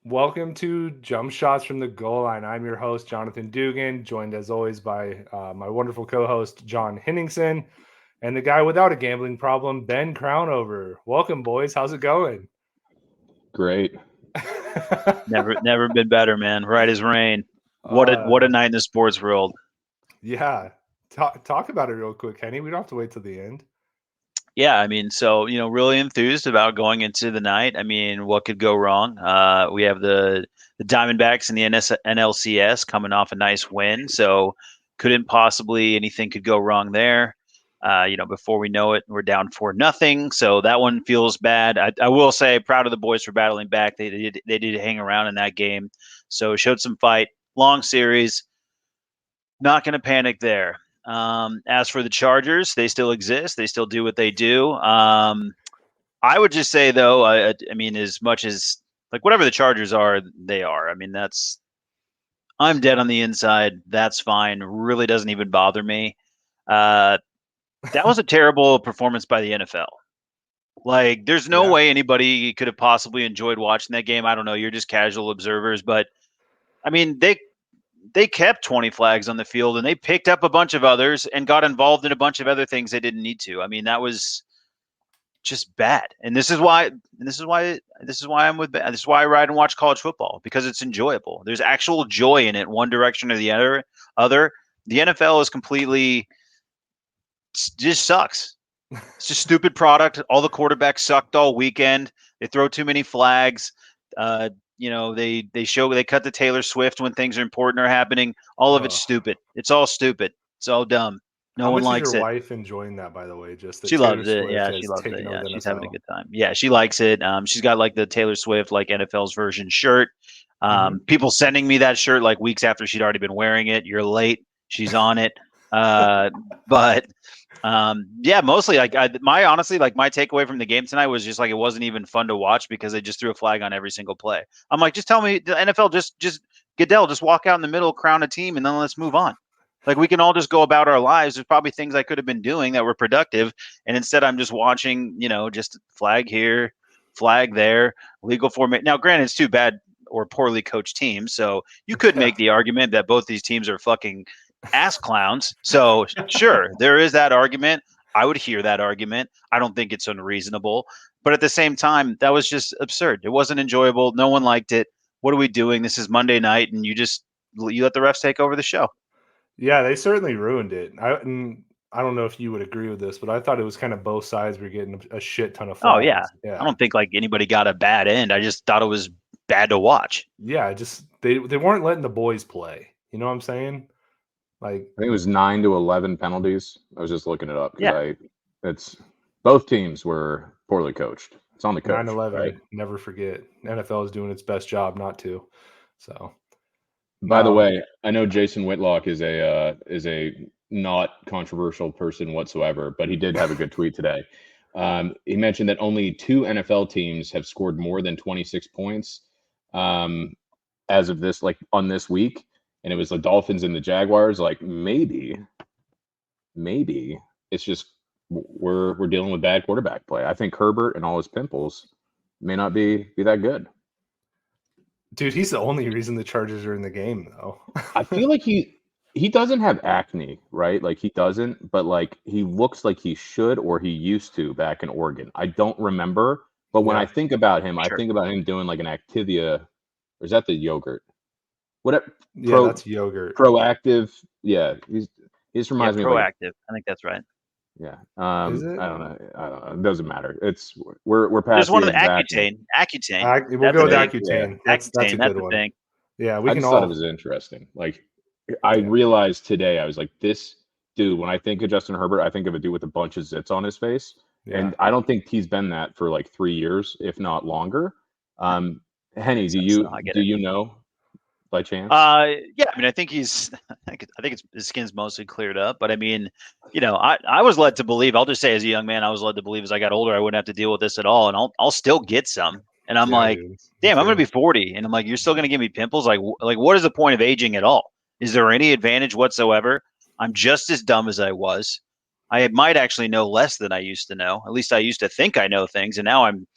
Welcome to Jump Shots from the Goal Line. I'm your host, Jonathan Dugan, joined as always by my wonderful co-host, John Henningsen, and the guy without a gambling problem, Ben Crownover. Welcome, boys. How's it going? Great. Never been better, man. Right as rain. What a night in the sports world. Yeah. Talk about it real quick, Henny. We don't have to wait till the end. Yeah, I mean, so really enthused about going into the night. I mean, what could go wrong? We have the Diamondbacks and the NLCS coming off a nice win, so couldn't possibly anything could go wrong there. Before we know it, we're down 4-0, so that one feels bad. I will say, proud of the boys for battling back. They did hang around in that game, so showed some fight. Long series. Not going to panic there. As for the Chargers, they still exist. They still do what they do. I would just say, though, I mean, as much as like whatever the Chargers are, they are. I mean, I'm dead on the inside. That's fine. Really doesn't even bother me. That was a terrible performance by the NFL. Like, there's no way anybody could have possibly enjoyed watching that game. I don't know. You're just casual observers, but I mean, they kept 20 flags on the field and they picked up a bunch of others and got involved in a bunch of other things they didn't need to. I mean, that was just bad. And this is why I'm with this is why I ride and watch college football, because it's enjoyable. There's actual joy in it, one direction or the other. The NFL is completely just sucks. It's just stupid product. All the quarterbacks sucked all weekend. They throw too many flags. They cut the Taylor Swift when things are important are happening. All of it's stupid. It's all stupid. It's all dumb. No one likes it. How much is your wife enjoying that, by the way? Just that she loves it. Yeah, she loves it. Yeah, she's having a good time. Yeah, she likes it. She's got like the Taylor Swift like NFL's version shirt. People sending me that shirt like weeks after she'd already been wearing it. You're late. She's on it. Mostly like my takeaway from the game tonight was just like it wasn't even fun to watch because they just threw a flag on every single play. I'm like, just tell me the NFL just Goodell just walk out in the middle, crown a team, and then let's move on. Like we can all just go about our lives. There's probably things I could have been doing that were productive, and instead I'm just watching. Just flag here, flag there, legal format. Now, granted, it's too bad or poorly coached teams, so you could make the argument that both these teams are fucking ass clowns. So sure, there is that argument. I would hear that argument. I don't think it's unreasonable, but at the same time, that was just absurd. It wasn't enjoyable. No one liked it. What are we doing? This is Monday night, and you let the refs take over the show. Yeah, they certainly ruined it. I don't know if you would agree with this, but I thought it was kind of both sides were getting a shit ton of flags. Oh yeah. I don't think like anybody got a bad end. I just thought it was bad to watch. Yeah, just they weren't letting the boys play. You know what I'm saying? Like I think it was 9 to 11 penalties. I was just looking it up. It's both teams were poorly coached. It's on the coach. 9-11. Right? Never forget. NFL is doing its best job not to. So. By the way, I know Jason Whitlock is a not controversial person whatsoever, but he did have a good tweet today. He mentioned that only 2 NFL teams have scored more than 26 points as of this, like on this week, and it was the Dolphins and the Jaguars. Like maybe it's just we're dealing with bad quarterback play. I think Herbert and all his pimples may not be that good. Dude, he's the only reason the Chargers are in the game, though. I feel like he doesn't have acne, right? Like he doesn't, but like he looks like he should or he used to back in Oregon. I don't remember, but when I think about him, I think about him doing like an Activia, or is that the yogurt? Whatever. That's yogurt. Proactive. Yeah, he's reminds me of Proactive. I think that's right. Yeah. Is it? I don't know. It doesn't matter. It's we're past. There's one of the Accutane. We'll go with Accutane. That's a good one. Thing. Yeah, I just thought it was interesting. Like I realized today, I was like, this dude. When I think of Justin Herbert, I think of a dude with a bunch of zits on his face, and I don't think he's been that for like 3 years, if not longer. Henny, do you know? By chance? Yeah. I mean, I think his skin's mostly cleared up, but I mean, I was led to believe. I'll just say, as a young man, I was led to believe as I got older, I wouldn't have to deal with this at all, and I'll still get some. And I'm damn, I'm gonna be 40, and I'm like, you're still gonna give me pimples? Like, what is the point of aging at all? Is there any advantage whatsoever? I'm just as dumb as I was. I might actually know less than I used to know. At least I used to think I know things, and now I'm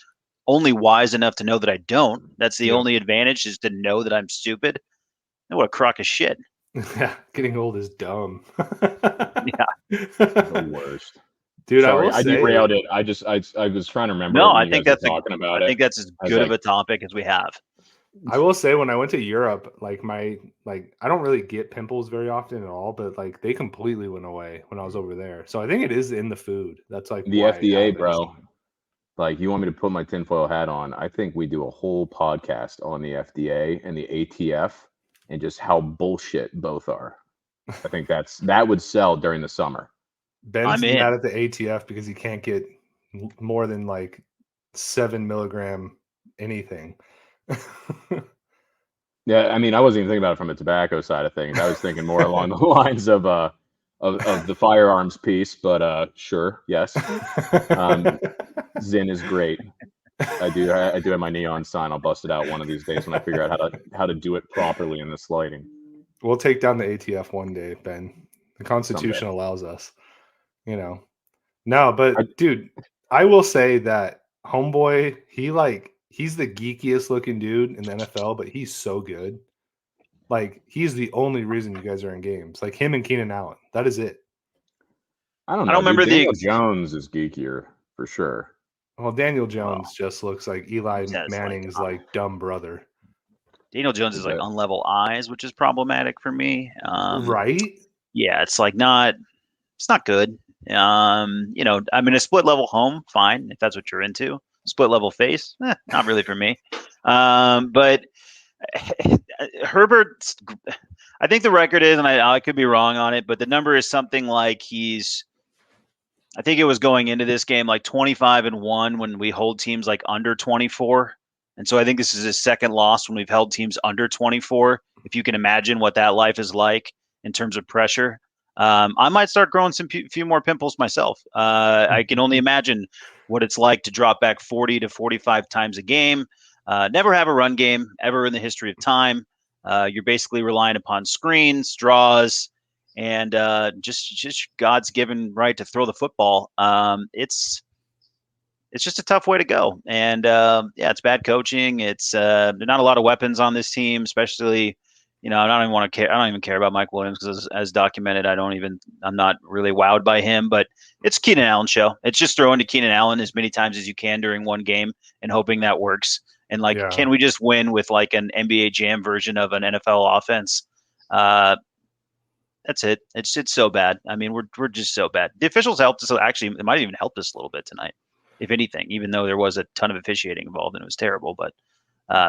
only wise enough to know that I don't. That's the Yep. only advantage, is to know that I'm stupid. What a crock of shit. Yeah, getting old is dumb. The worst. Dude, I Sorry, will I say, derailed it. I was trying to remember No, it when I you think guys were that's talking about I it. think that's as I was good like, of a topic as we have. I will say when I went to Europe, like I don't really get pimples very often at all, but like they completely went away when I was over there. So I think it is in the food. That's like the why it FDA, happens. bro. Like, you want me to put my tinfoil hat on? I think we do a whole podcast on the FDA and the ATF and just how bullshit both are. I think that would sell during the summer. Ben's I'm in. mad at the ATF because he can't get more than like 7 milligram anything. Yeah, I mean, I wasn't even thinking about it from the tobacco side of things. I was thinking more along the lines of the firearms piece, but sure, yes. Zyn is great. I do have my neon sign. I'll bust it out one of these days when I figure out how to do it properly in this lighting. We'll take down the ATF one day, Ben. The Constitution Someday. allows us, No, but dude, I will say that homeboy, he's the geekiest looking dude in the NFL, but he's so good. Like, he's the only reason you guys are in games. Like him and Keenan Allen. That is it. I don't I know. don't remember Dude, the Daniel Jones is geekier for sure. Well, Daniel Jones just looks like Eli He has, Manning's like dumb brother. Daniel Jones is like unlevel eyes, which is problematic for me. Right? Yeah, it's like it's not good. I mean, a split level home, fine if that's what you're into. Split level face, not really for me. But Herbert, I think the record is, and I could be wrong on it, but the number is something like I think it was going into this game like 25-1 when we hold teams like under 24. And so I think this is his second loss when we've held teams under 24. If you can imagine what that life is like in terms of pressure. I might start growing few more pimples myself. I can only imagine what it's like to drop back 40 to 45 times a game. Never have a run game ever in the history of time. You're basically relying upon screens, draws, and just God's given right to throw the football. It's just a tough way to go, and it's bad coaching. It's there are not a lot of weapons on this team, especially. I don't even want to care. I don't even care about Mike Williams because, as documented, I'm not really wowed by him. But it's Keenan Allen show. It's just throwing to Keenan Allen as many times as you can during one game and hoping that works. And can we just win with like an NBA Jam version of an NFL offense? That's it. It's so bad. I mean, we're just so bad. The officials helped us. Actually, it might have even helped us a little bit tonight, if anything. Even though there was a ton of officiating involved and it was terrible, but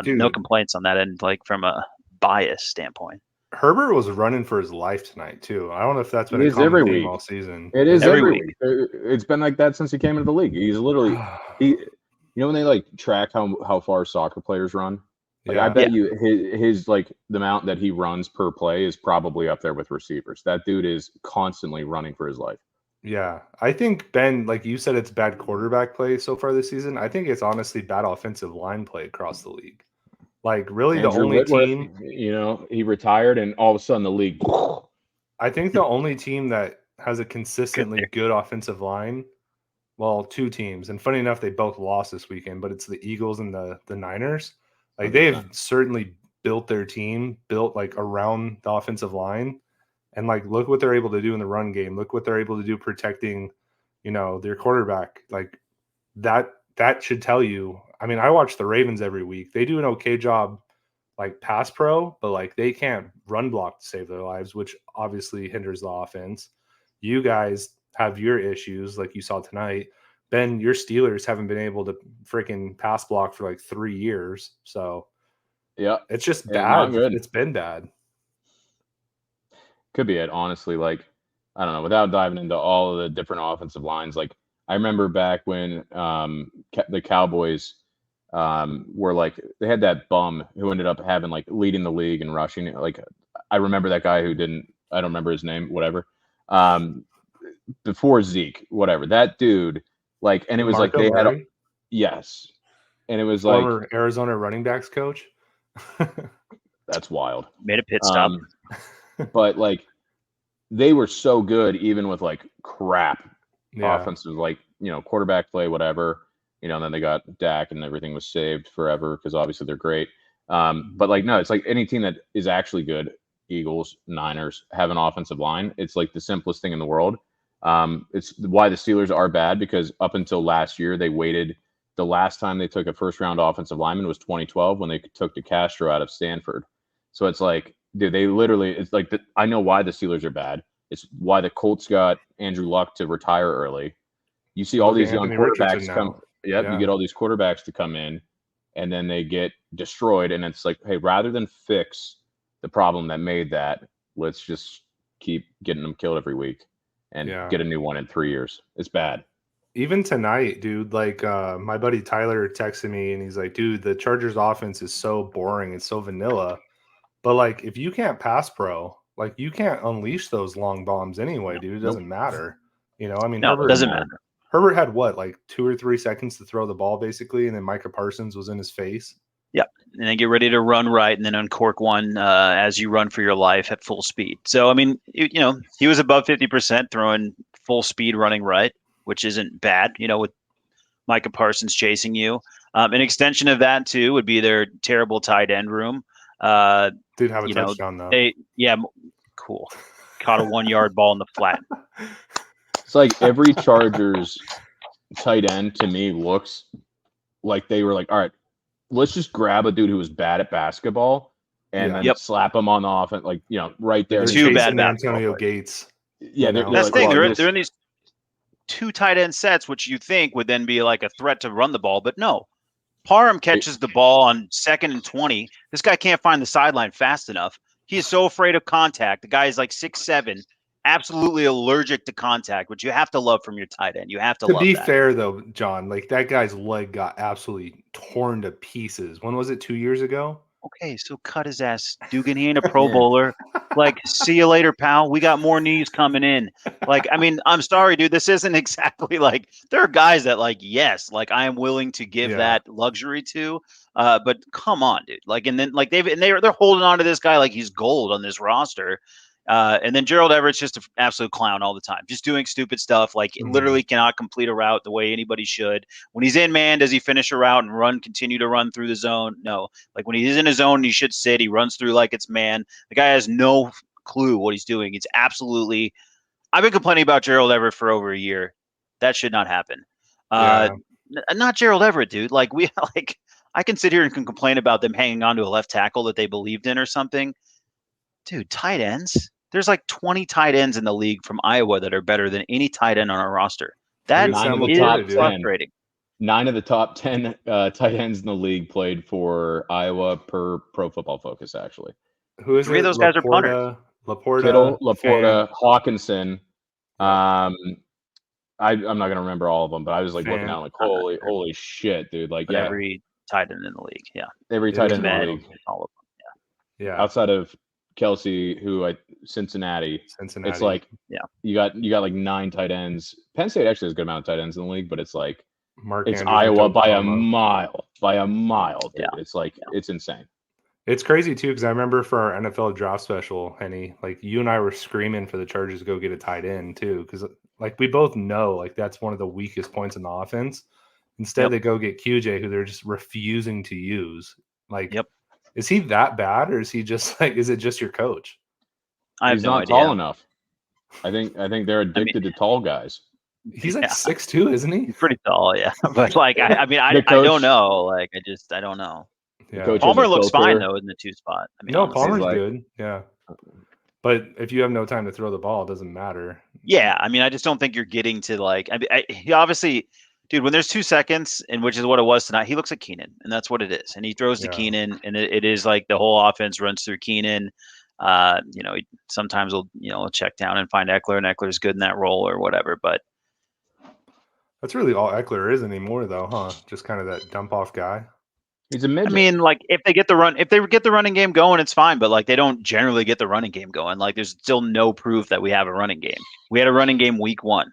no complaints on that end. Like from a bias standpoint, Herbert was running for his life tonight too. I don't know if that's been a common theme all season. It is every week. It's been like that since he came into the league. He's literally when they like track how far soccer players run. Like I bet you his like the amount that he runs per play is probably up there with receivers. That dude is constantly running for his life. Yeah, I think, Ben, like you said, it's bad quarterback play so far this season. I think it's honestly bad offensive line play across the league. Like, really, Andrew the only Whitworth, team, he retired, and all of a sudden the league. I think the only team that has a consistently good offensive line, well, two teams, and funny enough, they both lost this weekend, but it's the Eagles and the Niners. Like, they've certainly built their team, like around the offensive line. And like, look what they're able to do in the run game. Look what they're able to do protecting, their quarterback. Like that should tell you. I mean, I watch the Ravens every week. They do an okay job, like pass pro, but like they can't run block to save their lives, which obviously hinders the offense. You guys have your issues, like you saw tonight. Ben, your Steelers haven't been able to freaking pass block for like 3 years. So yeah, it's just bad. It's been bad. Could be it, honestly. Like, I don't know, without diving into all of the different offensive lines, like I remember back when the Cowboys were like, they had that bum who ended up having like leading the league and rushing. Like, I remember that guy who I don't remember his name, whatever. Before Zeke, whatever, that dude, like, and it was Marco like they Murray? had, yes. And it was former like Arizona running backs coach. That's wild. Made a pit stop. But like they were so good, even with like crap offensive, like quarterback play, whatever. And then they got Dak and everything was saved forever because obviously they're great. But like, no, it's like any team that is actually good, Eagles, Niners, have an offensive line. It's like the simplest thing in the world. It's why the Steelers are bad, because up until last year, they waited. The last time they took a first-round offensive lineman was 2012 when they took DeCastro out of Stanford. So it's like, dude, they literally, it's like, I know why the Steelers are bad. It's why the Colts got Andrew Luck to retire early. You see all these young quarterbacks come. Yep, you get all these quarterbacks to come in, and then they get destroyed. And it's like, hey, rather than fix the problem that made that, let's just keep getting them killed every week and get a new one in 3 years. It's bad. Even tonight, dude, like my buddy Tyler texted me and he's like, dude, the Chargers offense is so boring. It's so vanilla. But like, if you can't pass pro, like you can't unleash those long bombs anyway, dude. It doesn't matter. I mean, it doesn't matter. Herbert had what, like 2 or 3 seconds to throw the ball basically. And then Micah Parsons was in his face. Yep. And then get ready to run right and then uncork one as you run for your life at full speed. So, I mean, he was above 50% throwing full speed running right, which isn't bad, with Micah Parsons chasing you. An extension of that, too, would be their terrible tight end room. Did have a touchdown, though. Cool. Caught a 1-yard ball in the flat. It's like every Chargers tight end to me looks like they were like, all right, let's just grab a dude who was bad at basketball and then slap him on the offense, like, right there. Two bad Antonio Gates. Yeah, that's the thing. They're in these 2 tight end sets, which you think would then be like a threat to run the ball, but no. Parham catches the ball on 2nd and 20. This guy can't find the sideline fast enough. He is so afraid of contact. The guy is like 6'7", absolutely allergic to contact, which you have to love from your tight end. You have to love that. To be fair, though, John, like that guy's leg got absolutely torn to pieces. When was it? 2 years ago? Okay, so cut his ass, Dugan. He ain't a Pro Bowler. Like, see you later, pal. We got more knees coming in. Like, I mean, I'm sorry, dude. This isn't exactly like there are guys that like, yes, like I am willing to give that luxury to. But come on, dude. Like, and then like they're holding on to this guy like he's gold on this roster. And then Gerald Everett's just an absolute clown all the time, just doing stupid stuff. Like literally cannot complete a route the way anybody should. When he's in man, does he finish a route and continue to run through the zone? No. Like when he's in his zone, he should sit. He runs through like it's man. The guy has no clue what he's doing. It's absolutely. I've been complaining about Gerald Everett for over a year. That should not happen. Not Gerald Everett, dude. Like I can sit here and can complain about them hanging on to a left tackle that they believed in or something. Dude, tight ends. There's like 20 tight ends in the league from Iowa that are better than any tight end on our roster. That is frustrating. 9 of the top 10 tight ends in the league played for Iowa per Pro Football Focus, actually. Who is 3 of those guys are punters. Kittle, Laporta, Hawkinson. I'm not going to remember all of them, but I was like looking out like, holy shit, dude. Like, every tight end in the league. Yeah. Every tight end in the league. All of them. Yeah. Outside of Kelsey, Cincinnati. It's like you got like 9 tight ends. Penn State actually has a good amount of tight ends in the league, but it's like it's Iowa by a mile. Dude. It's like it's insane. It's crazy too, because I remember for our NFL draft special, Henny, like you and I were screaming for the Chargers to go get a tight end too, because like we both know like that's one of the weakest points in the offense. Instead, they go get QJ, who they're just refusing to use. Like, is he that bad, or is he just like? Is it just your coach? He's not tall enough. I think they're addicted to tall guys. He's like 6'2", isn't he? He's pretty tall, yeah. But like, I don't know. Like, I don't know. Yeah. Palmer looks fine though in the 2 spot. I mean, no, Palmer's good. Yeah. But if you have no time to throw the ball, it doesn't matter. Yeah, I mean, I just don't think you're getting to like. He obviously. Dude, when there's 2 seconds, and which is what it was tonight, he looks at Keenan, and that's what it is. And he throws to Keenan, and it is like the whole offense runs through Keenan. Sometimes he'll check down and find Eckler, and Eckler's good in that role or whatever. But that's really all Eckler is anymore, though, huh? Just kind of that dump off guy. He's a midget. I mean, like if they get the running game going, it's fine. But like they don't generally get the running game going. Like there's still no proof that we have a running game. We had a running game week 1.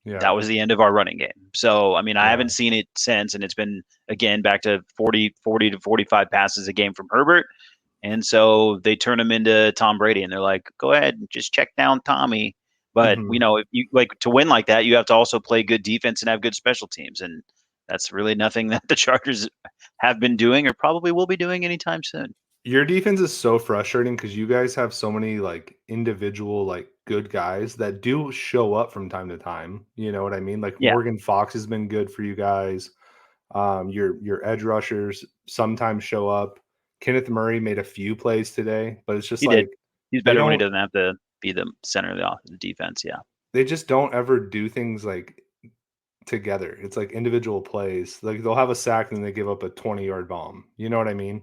Yeah. That was the end of our running game. So, I mean, I haven't seen it since, and it's been, again, back to 40 to 45 passes a game from Herbert. And so they turn him into Tom Brady, and they're like, go ahead, just check down Tommy. But, if you like to win like that, you have to also play good defense and have good special teams. And that's really nothing that the Chargers have been doing or probably will be doing anytime soon. Your defense is so frustrating because you guys have so many like individual like good guys that do show up from time to time. You know what I mean? Like Yeah. Morgan Fox has been good for you guys. Your edge rushers sometimes show up. Kenneth Murray made a few plays today, but it's just He like did. He's they better when he don't doesn't have to be the center of the defense. Yeah. they just don't ever do things like together. It's like individual plays. Like they'll have a sack and then they give up a 20-yard bomb. You know what I mean?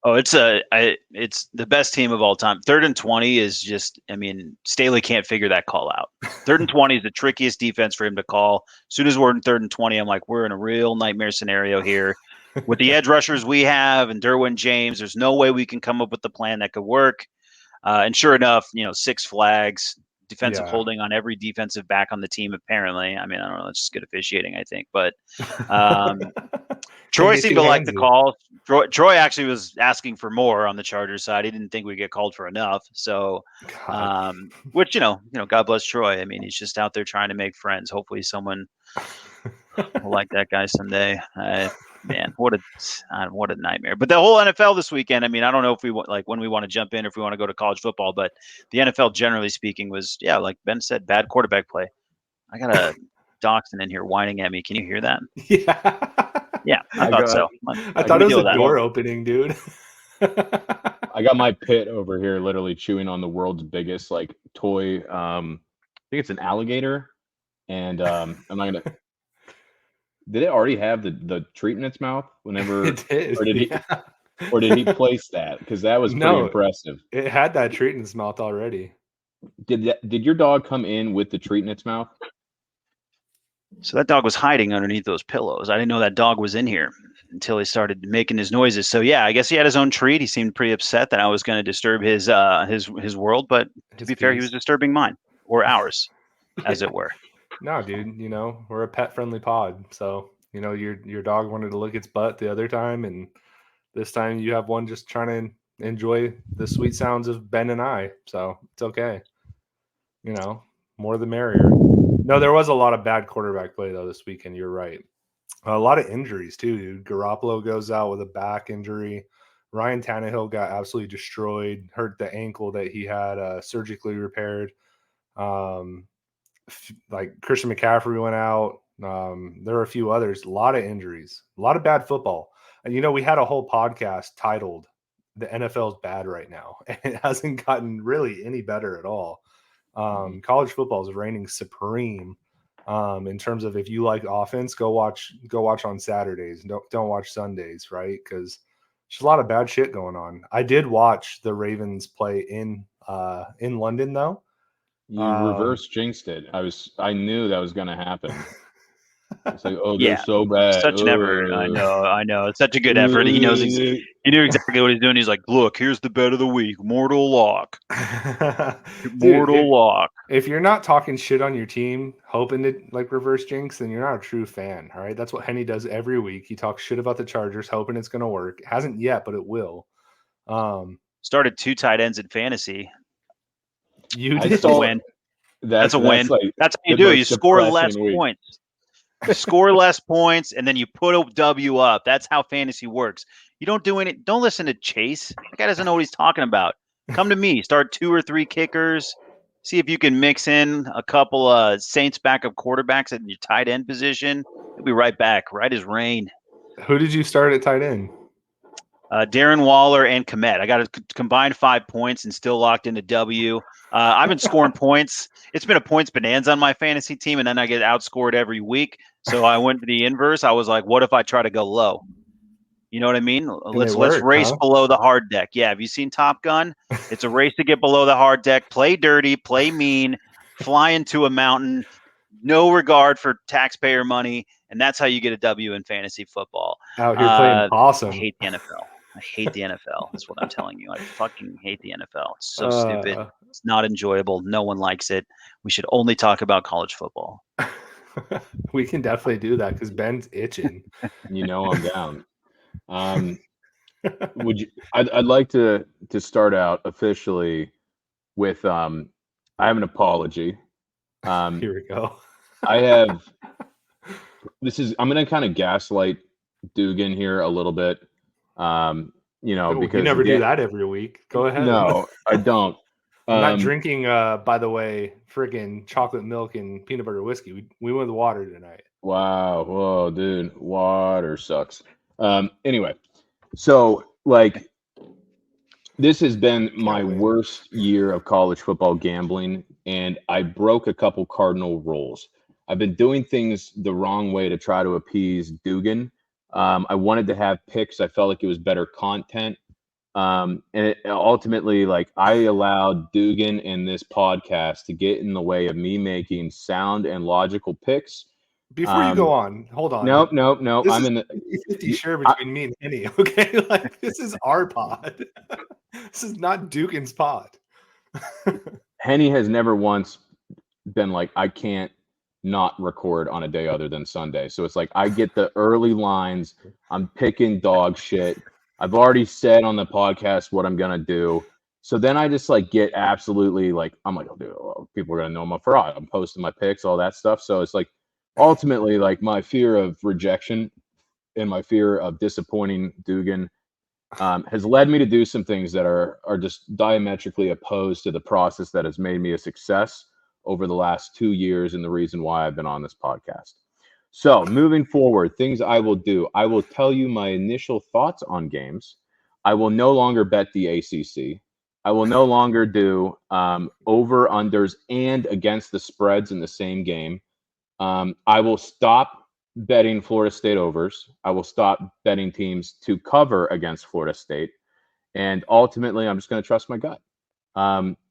Oh, it's the best team of all time. 3rd and 20 is just, I mean, Staley can't figure that call out. 3rd and 20 is the trickiest defense for him to call. As soon as we're in 3rd and 20, I'm like, we're in a real nightmare scenario here. With the edge rushers we have and Derwin James, there's no way we can come up with the plan that could work. And sure enough, 6 flags, defensive holding on every defensive back on the team, apparently. I mean, I don't know. It's just good officiating, I think. But Troy seemed to like the call. Troy actually was asking for more on the Chargers side. He didn't think we'd get called for enough. So, which, God bless Troy. I mean, he's just out there trying to make friends. Hopefully someone will like that guy someday. Man, what a nightmare. But the whole NFL this weekend, I mean, I don't know if we want, like, when we want to jump in, if we want to go to college football, but the NFL, generally speaking, was, like Ben said, bad quarterback play. I got a Dachshund in here whining at me. Can you hear that? Yeah, I thought so. I thought it was a door opening, dude. I got my pit over here literally chewing on the world's biggest like toy. I think it's an alligator. And I'm not going to. Did it already have the treat in its mouth whenever? It did. Or did he place that? Because that was pretty impressive. It had that treat in its mouth already. Did your dog come in with the treat in its mouth? So that dog was hiding underneath those pillows. I didn't know that dog was in here until he started making his noises. So yeah, I guess he had his own treat. He seemed pretty upset that I was going to disturb his world, but to be fair, he was disturbing mine or ours, as it were. No, dude, we're a pet-friendly pod. So, your dog wanted to lick its butt the other time, and this time you have one just trying to enjoy the sweet sounds of Ben and I. So it's okay. More the merrier. No, there was a lot of bad quarterback play, though, this weekend. You're right. A lot of injuries, too, dude. Garoppolo goes out with a back injury. Ryan Tannehill got absolutely destroyed, hurt the ankle that he had surgically repaired. Like Christian McCaffrey went out. There were a few others. A lot of injuries. A lot of bad football. And, we had a whole podcast titled "The NFL's Bad Right Now," and it hasn't gotten really any better at all. College football is reigning supreme in terms of, if you like offense, go watch on Saturdays. Don't watch Sundays, right? Because there's a lot of bad shit going on. I did watch the Ravens play in London, though. You reverse jinxed it. I knew that was going to happen. It's like, they're so bad. Such an effort. I know. It's such a good effort. He knew exactly what he's doing. He's like, look, here's the bet of the week. Mortal lock. Lock. If you're not talking shit on your team, hoping to like reverse jinx, then you're not a true fan. All right. That's what Henny does every week. He talks shit about the Chargers, hoping it's going to work. It hasn't yet, but it will. Started 2 tight ends in fantasy. You did win. That's a win. That's how you do it. You score less points. You score less points, and then you put a W up. That's how fantasy works. You don't do any. Don't listen to Chase. That guy doesn't know what he's talking about. Come to me. Start 2 or 3 kickers. See if you can mix in a couple of Saints backup quarterbacks at your tight end position. He'll be right back. Right as rain. Who did you start at tight end? Darren Waller and Komet. I got a combined 5 points and still locked into W. I've been scoring points. It's been a points bonanza on my fantasy team, and then I get outscored every week. So I went to the inverse. I was like, what if I try to go low? You know what I mean? Let's race below the hard deck. Yeah, have you seen Top Gun? It's a race to get below the hard deck. Play dirty, play mean, fly into a mountain, no regard for taxpayer money, and that's how you get a W in fantasy football. Out here playing awesome. I hate the NFL. I hate the NFL. That's what I'm telling you. I fucking hate the NFL. It's so stupid. It's not enjoyable. No one likes it. We should only talk about college football. We can definitely do that because Ben's itching. I'm down. I'd like to start out officially with I have an apology. Here we go. I have I'm going to kind of gaslight Dugan here a little bit. Because you never do again, that every week. Go ahead. No, I don't. I'm not drinking, by the way, friggin' chocolate milk and peanut butter whiskey. We went with water tonight. Wow. Whoa, dude. Water sucks. Anyway, so like this has been my worst year of college football gambling, and I broke a couple cardinal rules. I've been doing things the wrong way to try to appease Dugan. I wanted to have picks. I felt like it was better content. And ultimately, like I allowed Dugan and this podcast to get in the way of me making sound and logical picks. Before you go on, hold on. No. This I'm is in the 50 share between me and Henny. Okay, like this is our pod. This is not Dugan's pod. Henny has never once been like, I can't not record on a day other than Sunday. So it's like I get the early lines. I'm picking dog shit. I've already said on the podcast what I'm gonna do. So then I just like get absolutely like I'm like, oh, dude, people are gonna know I'm a fraud. I'm posting my picks, all that stuff. So it's like ultimately like my fear of rejection and my fear of disappointing Dugan has led me to do some things that are just diametrically opposed to the process that has made me a success over the last 2 years and the reason why I've been on this podcast. So moving forward, things I will do. I will tell you my initial thoughts on games. I will no longer bet the ACC. I will no longer do over-unders and against the spreads in the same game. I will stop betting Florida State overs. I will stop betting teams to cover against Florida State. And ultimately, I'm just going to trust my gut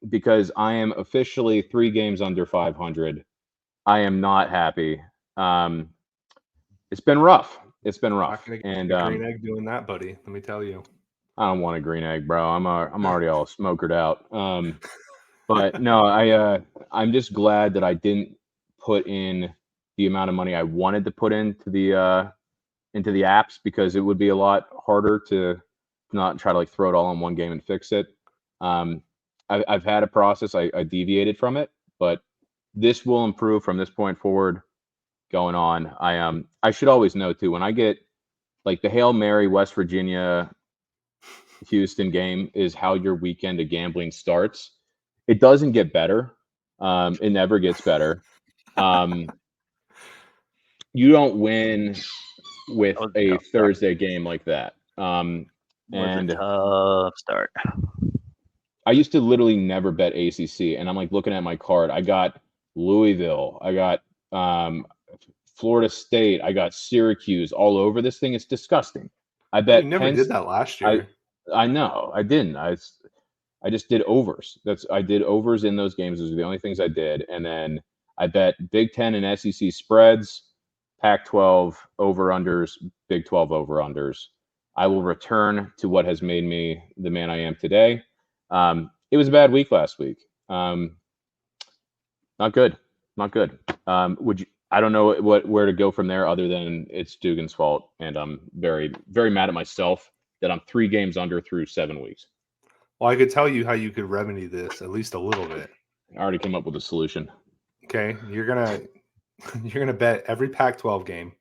because I am officially 3 games under 500. I am not happy. It's been rough. It's been rough. And green egg doing that, buddy. Let me tell you. I don't want a green egg, bro. I'm already all smokered out. But no, I'm just glad that I didn't put in the amount of money I wanted to put into the apps because it would be a lot harder to not try to like throw it all in one game and fix it. I've had a process. I deviated from it, but this will improve from this point forward. Going on, I should always know too when I get like the Hail Mary West Virginia Houston game is how your weekend of gambling starts. It doesn't get better. It never gets better. You don't win with a Thursday game like that. And a tough start. I used to literally never bet ACC, and I'm like looking at my card. I got Louisville. I got Florida State. I got Syracuse all over this thing. It's disgusting. I bet you never did that last year. I know. I didn't. I just did overs. I did overs in those games. Those are the only things I did. And then I bet Big Ten and SEC spreads, Pac-12 over-unders, Big 12 over-unders. I will return to what has made me the man I am today. It was a bad week last week. Not good. I don't know where to go from there other than it's Dugan's fault. And I'm very, very mad at myself that I'm 3 games under through 7 weeks. Well, I could tell you how you could remedy this at least a little bit. I already came up with a solution. Okay. You're gonna bet every Pac-12 game.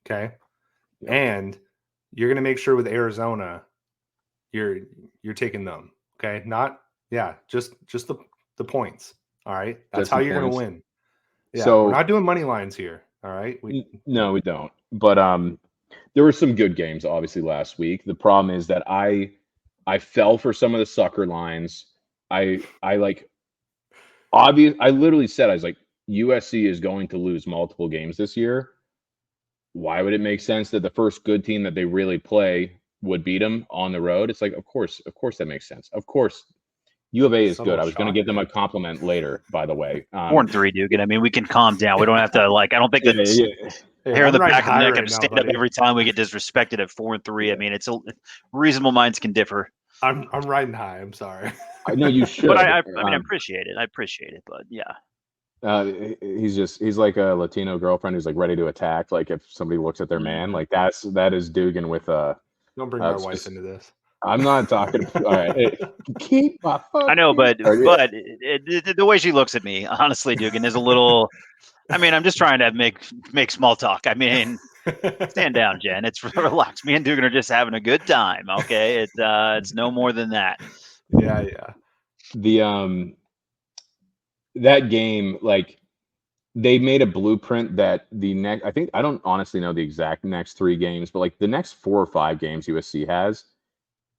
Okay. Yep. And you're gonna make sure with Arizona, you're taking them. Okay. Just the points. All right. That's how you're gonna win. Yeah, so we're not doing money lines here. All right. No, we don't. But there were some good games obviously last week. The problem is that I fell for some of the sucker lines. I literally said, I was like, USC is going to lose multiple games this year. Why would it make sense that the first good team that they really play would beat them on the road? It's like, of course that makes sense. Of course, U of A is good. I was going to give them a compliment later, by the way. 4-3, Dugan. I mean, we can calm down. We don't have to I don't think that's hair in the back of the neck. I'm stand up every time we get disrespected at 4-3. I mean, it's reasonable minds can differ. I'm riding high. I'm sorry. I know you should. But I appreciate it. I appreciate it. But yeah. He's like a Latino girlfriend who's like ready to attack. Like if somebody looks at their man, like that is Dugan with Don't bring my wife into this. I'm not talking. All right, keep my fucking. I know, but the way she looks at me, honestly, Dugan, is a little. I mean, I'm just trying to make small talk. I mean, stand down, Jen. It's relax. Me and Dugan are just having a good time. Okay, it's no more than that. Yeah. The that game, like, they made a blueprint that the next. I don't honestly know the exact next 3 games, but like the next 4 or 5 games USC has,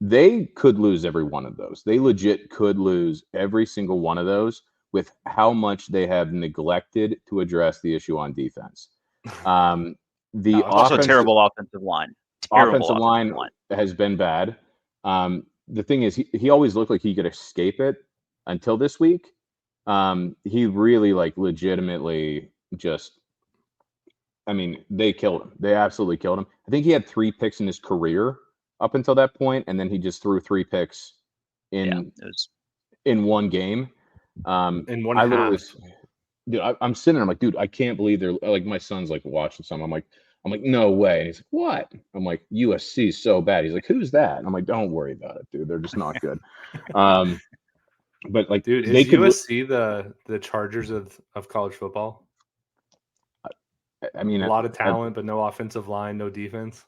they could lose every one of those. They legit could lose every single one of those with how much they have neglected to address the issue on defense. The also terrible offensive line. Offensive line has been bad. The thing is, he always looked like he could escape it until this week. He really, like, legitimately just. I mean, they killed him. They absolutely killed him. I think he had 3 picks in his career up until that point, and then he just threw 3 picks in one game. In one half. Dude, I'm sitting there, I'm like, dude, I can't believe they're like, my son's like watching some. I'm like, no way. And he's like, what? I'm like, USC is so bad. He's like, who's that? And I'm like, don't worry about it, dude. They're just not good. But like, dude, is USC the Chargers of college football? I mean, a lot of talent, but no offensive line, no defense.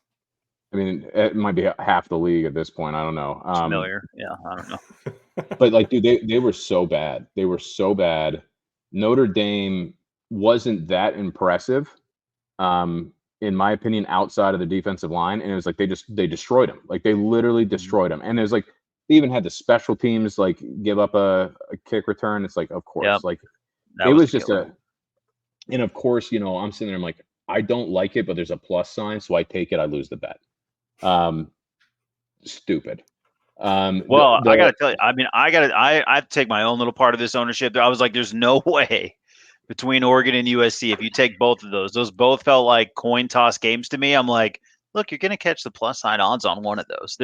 I mean, it might be half the league at this point. I don't know. Familiar. Yeah, I don't know. But like, dude, they were so bad. They were so bad. Notre Dame wasn't that impressive, in my opinion, outside of the defensive line. And it was like they destroyed them. Like, they literally destroyed them. And it was like they even had the special teams like give up a kick return. It's like, of course, like it was just and of course, you know, I'm sitting there, I'm like, I don't like it, but there's a plus sign, so I take it. I lose the bet. Stupid. Well, I gotta tell you, I mean, I take my own little part of this ownership. I was like, there's no way between Oregon and USC. If you take both of those both felt like coin toss games to me. I'm like, look, you're going to catch the plus side odds on one of those.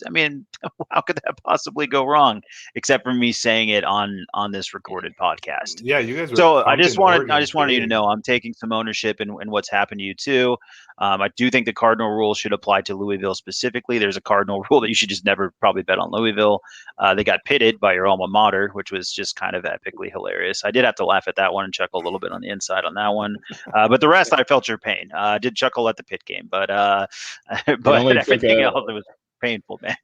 I mean, how could that possibly go wrong? Except for me saying it on this recorded podcast. Yeah, you guys. So I just wanted you to know I'm taking some ownership in what's happened to you too. I do think the cardinal rule should apply to Louisville specifically. There's a cardinal rule that you should just never probably bet on Louisville. They got pitted by your alma mater, which was just kind of epically hilarious. I did have to laugh at that one and chuckle a little bit on the inside on that one. But the rest, I felt your pain. I did chuckle at the Pitt game, but everything else, it was painful, man.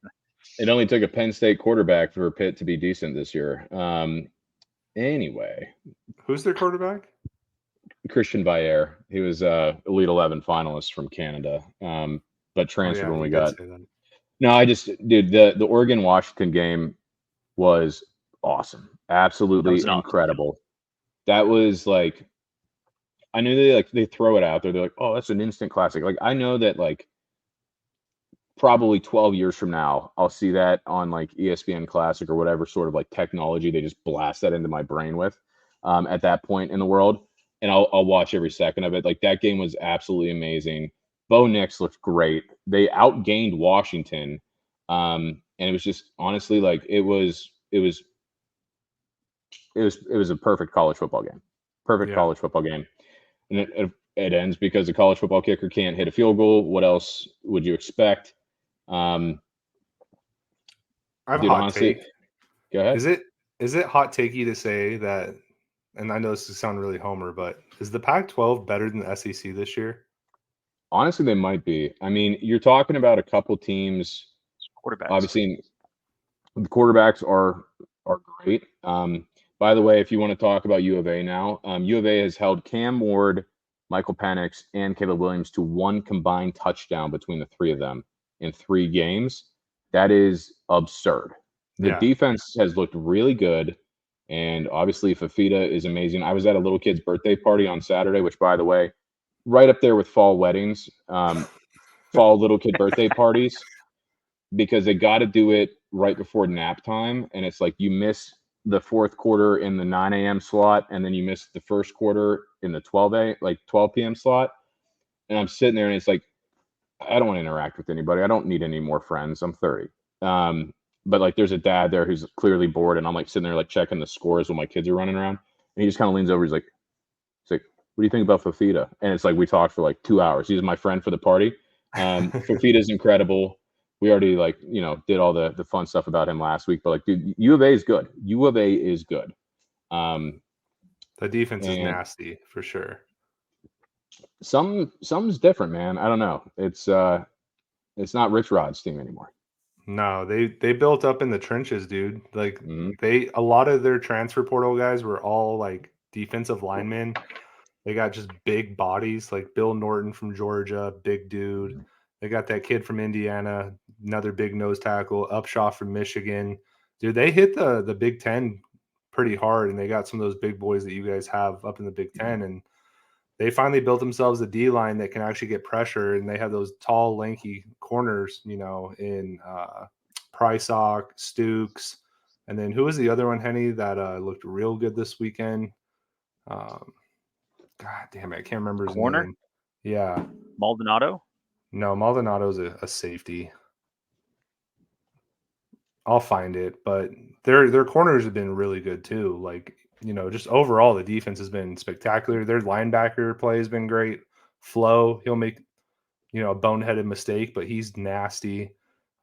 It only took a Penn State quarterback for Pitt to be decent this year. Anyway. Who's their quarterback? Christian Bayer. He was Elite 11 finalist from Canada, but transferred when we got. No, dude, the Oregon-Washington game was awesome. Absolutely incredible. That was like, I knew they throw it out there. They're like, oh, that's an instant classic. Like, I know that, like, probably 12 years from now, I'll see that on like ESPN Classic or whatever sort of like technology they just blast that into my brain with at that point in the world. And I'll watch every second of it. Like, that game was absolutely amazing. Bo Nix looked great. They outgained Washington. And it was just, honestly, like, it was a perfect college football game. College football game. And it ends because the college football kicker can't hit a field goal. What else would you expect? I have a hot take. Go ahead. Is it hot takey to say that, and I know this will sound really homer, but is the Pac-12 better than the SEC this year? Honestly, they might be. I mean, you're talking about a couple teams. Quarterbacks. Obviously, the quarterbacks are great. By the way, if you want to talk about U of A now, U of A has held Cam Ward, Michael Penix, and Caleb Williams to one combined touchdown between the 3 of them in 3 games. That is absurd. The defense has looked really good, and obviously Fafita is amazing. I was at a little kid's birthday party on Saturday, which, by the way, right up there with fall weddings, fall little kid birthday parties, because they got to do it right before nap time, and it's like you miss the fourth quarter in the 9 a.m. slot, and then you miss the first quarter in the 12 p.m. slot. And I'm sitting there, and it's like, I don't want to interact with anybody. I don't need any more friends. I'm 30. But like, there's a dad there who's clearly bored, and I'm like sitting there like checking the scores while my kids are running around. And he just kind of leans over. He's like, what do you think about Fafita? And it's like, we talked for like 2 hours. He's my friend for the party. Fafita's incredible. we already did all the fun stuff about him last week. But like, dude, U of A is good. U of A is good. The defense is and nasty for sure. Some's different, man. I don't know. It's not Rich Rod's team anymore. No, they built up in the trenches, dude. Like Mm-hmm. a lot of their transfer portal guys were all like defensive linemen. They got just big bodies, like Bill Norton from Georgia, big dude. They got that kid from Indiana, another big nose tackle, Upshaw from Michigan. Dude, they hit the Big Ten pretty hard, and they got some of those big boys that you guys have up in the Big Ten, and they finally built themselves a D line that can actually get pressure, and they have those tall, lanky corners, in Prysock, Stukes, and then who was the other one, Henny, that looked real good this weekend? God damn it, I can't remember his name. Yeah. Maldonado? No, Maldonado's a safety. I'll find it, but their corners have been really good too. Like, just overall the defense has been spectacular. Their linebacker play has been great. Flo, he'll make a boneheaded mistake, but he's nasty.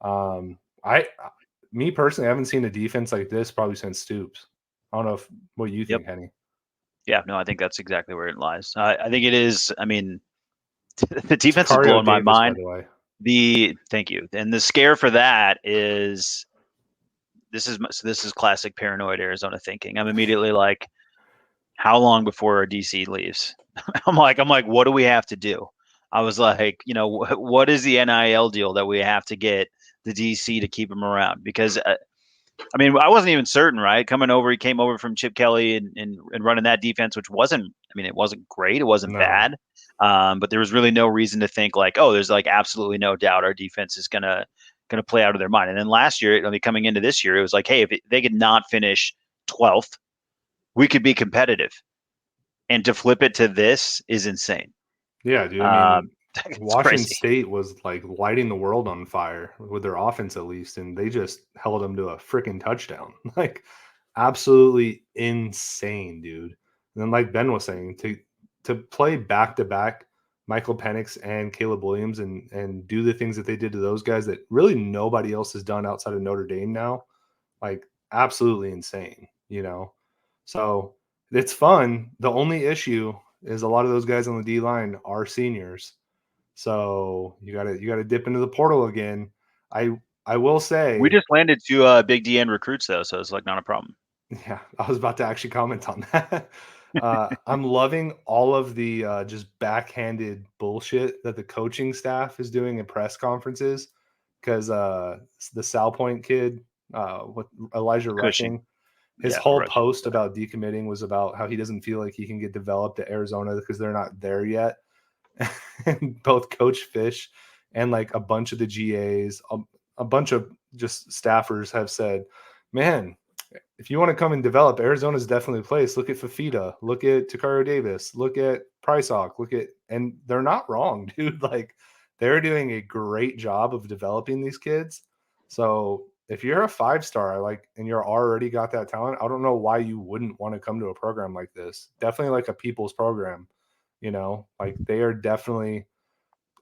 Me personally, I haven't seen a defense like this probably since Stoops. I don't know what you think, Henny. Yeah, no, I think that's exactly where it lies. I think it is. I mean, the defense is Sicario blowing my Davis, mind. by the way. Thank you. And the scare for that is this is classic paranoid Arizona thinking. I'm immediately like, how long before our DC leaves? I'm like, what do we have to do? I was like, what is the NIL deal that we have to get the DC to keep him around? Because I mean, I wasn't even certain, right? He came over from Chip Kelly and running that defense, which wasn't great. It wasn't bad. But there was really no reason to think like, oh, there's like absolutely no doubt our defense is gonna play out of their mind. And then last year, coming into this year, it was like, hey, if they could not finish 12th, we could be competitive. And to flip it to this is insane. Yeah, dude. I mean, Washington crazy. State was like lighting the world on fire with their offense, at least, and they just held them to a freaking touchdown. Like, absolutely insane, dude. And then, like Ben was saying, to play back to back Michael Penix and Caleb Williams and do the things that they did to those guys that really nobody else has done outside of Notre Dame now, like absolutely insane, So it's fun. The only issue is a lot of those guys on the D line are seniors. So you gotta dip into the portal again. I will say we just landed 2 big DN recruits though, so it's like not a problem. Yeah, I was about to actually comment on that. I'm loving all of the just backhanded bullshit that the coaching staff is doing in press conferences because the Sal Point kid, with Elijah Rushing, his whole post about decommitting was about how he doesn't feel like he can get developed at Arizona because they're not there yet. And both Coach Fish and like a bunch of the GAs, a bunch of just staffers have said, man, if you want to come and develop, Arizona's definitely a place. Look at Fafita, look at Sicario Davis, look at Prysock, and they're not wrong, dude. Like, they're doing a great job of developing these kids. So if you're a 5-star, and you're already got that talent, I don't know why you wouldn't want to come to a program like this. Definitely like a people's program, like they are definitely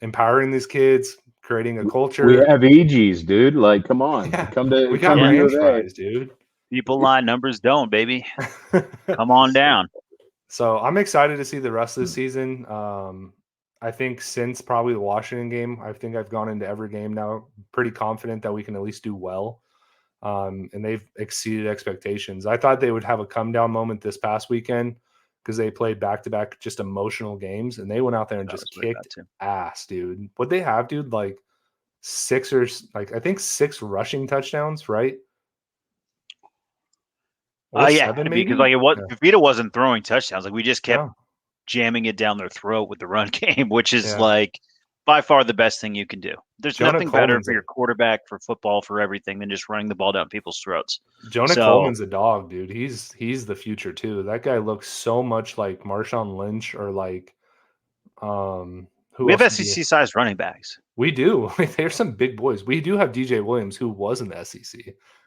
empowering these kids, creating a culture. We have EGs, dude. Like, come on, we got ranch fries, dude. People lie, numbers don't, baby. Come on down. So I'm excited to see the rest of the season. I think since probably the Washington game, I think I've gone into every game now pretty confident that we can at least do well. And they've exceeded expectations. I thought they would have a come down moment this past weekend because they played back-to-back just emotional games, and they went out there and just kicked ass, dude. What they have, dude, like I think 6 rushing touchdowns, right? Yeah, because Fafita wasn't throwing touchdowns. Like, we just kept jamming it down their throat with the run game, which is like by far the best thing you can do. There's nothing better for your quarterback, for football, for everything than just running the ball down people's throats. Jonah Coleman's a dog, dude. He's the future too. That guy looks so much like Marshawn Lynch or like we have SEC sized running backs. We do. There's some big boys. We do have DJ Williams, who was in the SEC.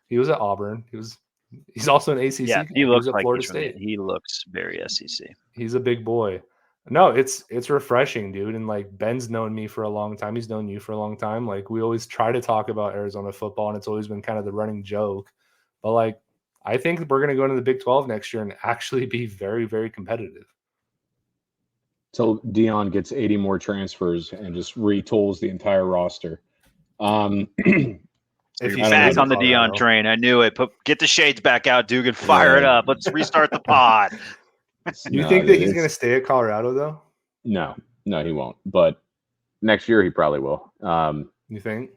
He was at Auburn. He's also an ACC. Yeah, he looks like Florida State. He looks very SEC. He's a big boy. No, it's refreshing, dude. And like Ben's known me for a long time. He's known you for a long time. Like we always try to talk about Arizona football, and it's always been kind of the running joke. But like I think we're gonna go into the Big 12 next year and actually be very, very competitive. Till Dion gets 80 more transfers and just retools the entire roster. If You're back on the Dion train. I knew it. Get the shades back out, Duke, and fire it up. Let's restart the pod. You think that he's going to stay at Colorado, though? No, he won't. But next year he probably will. You think?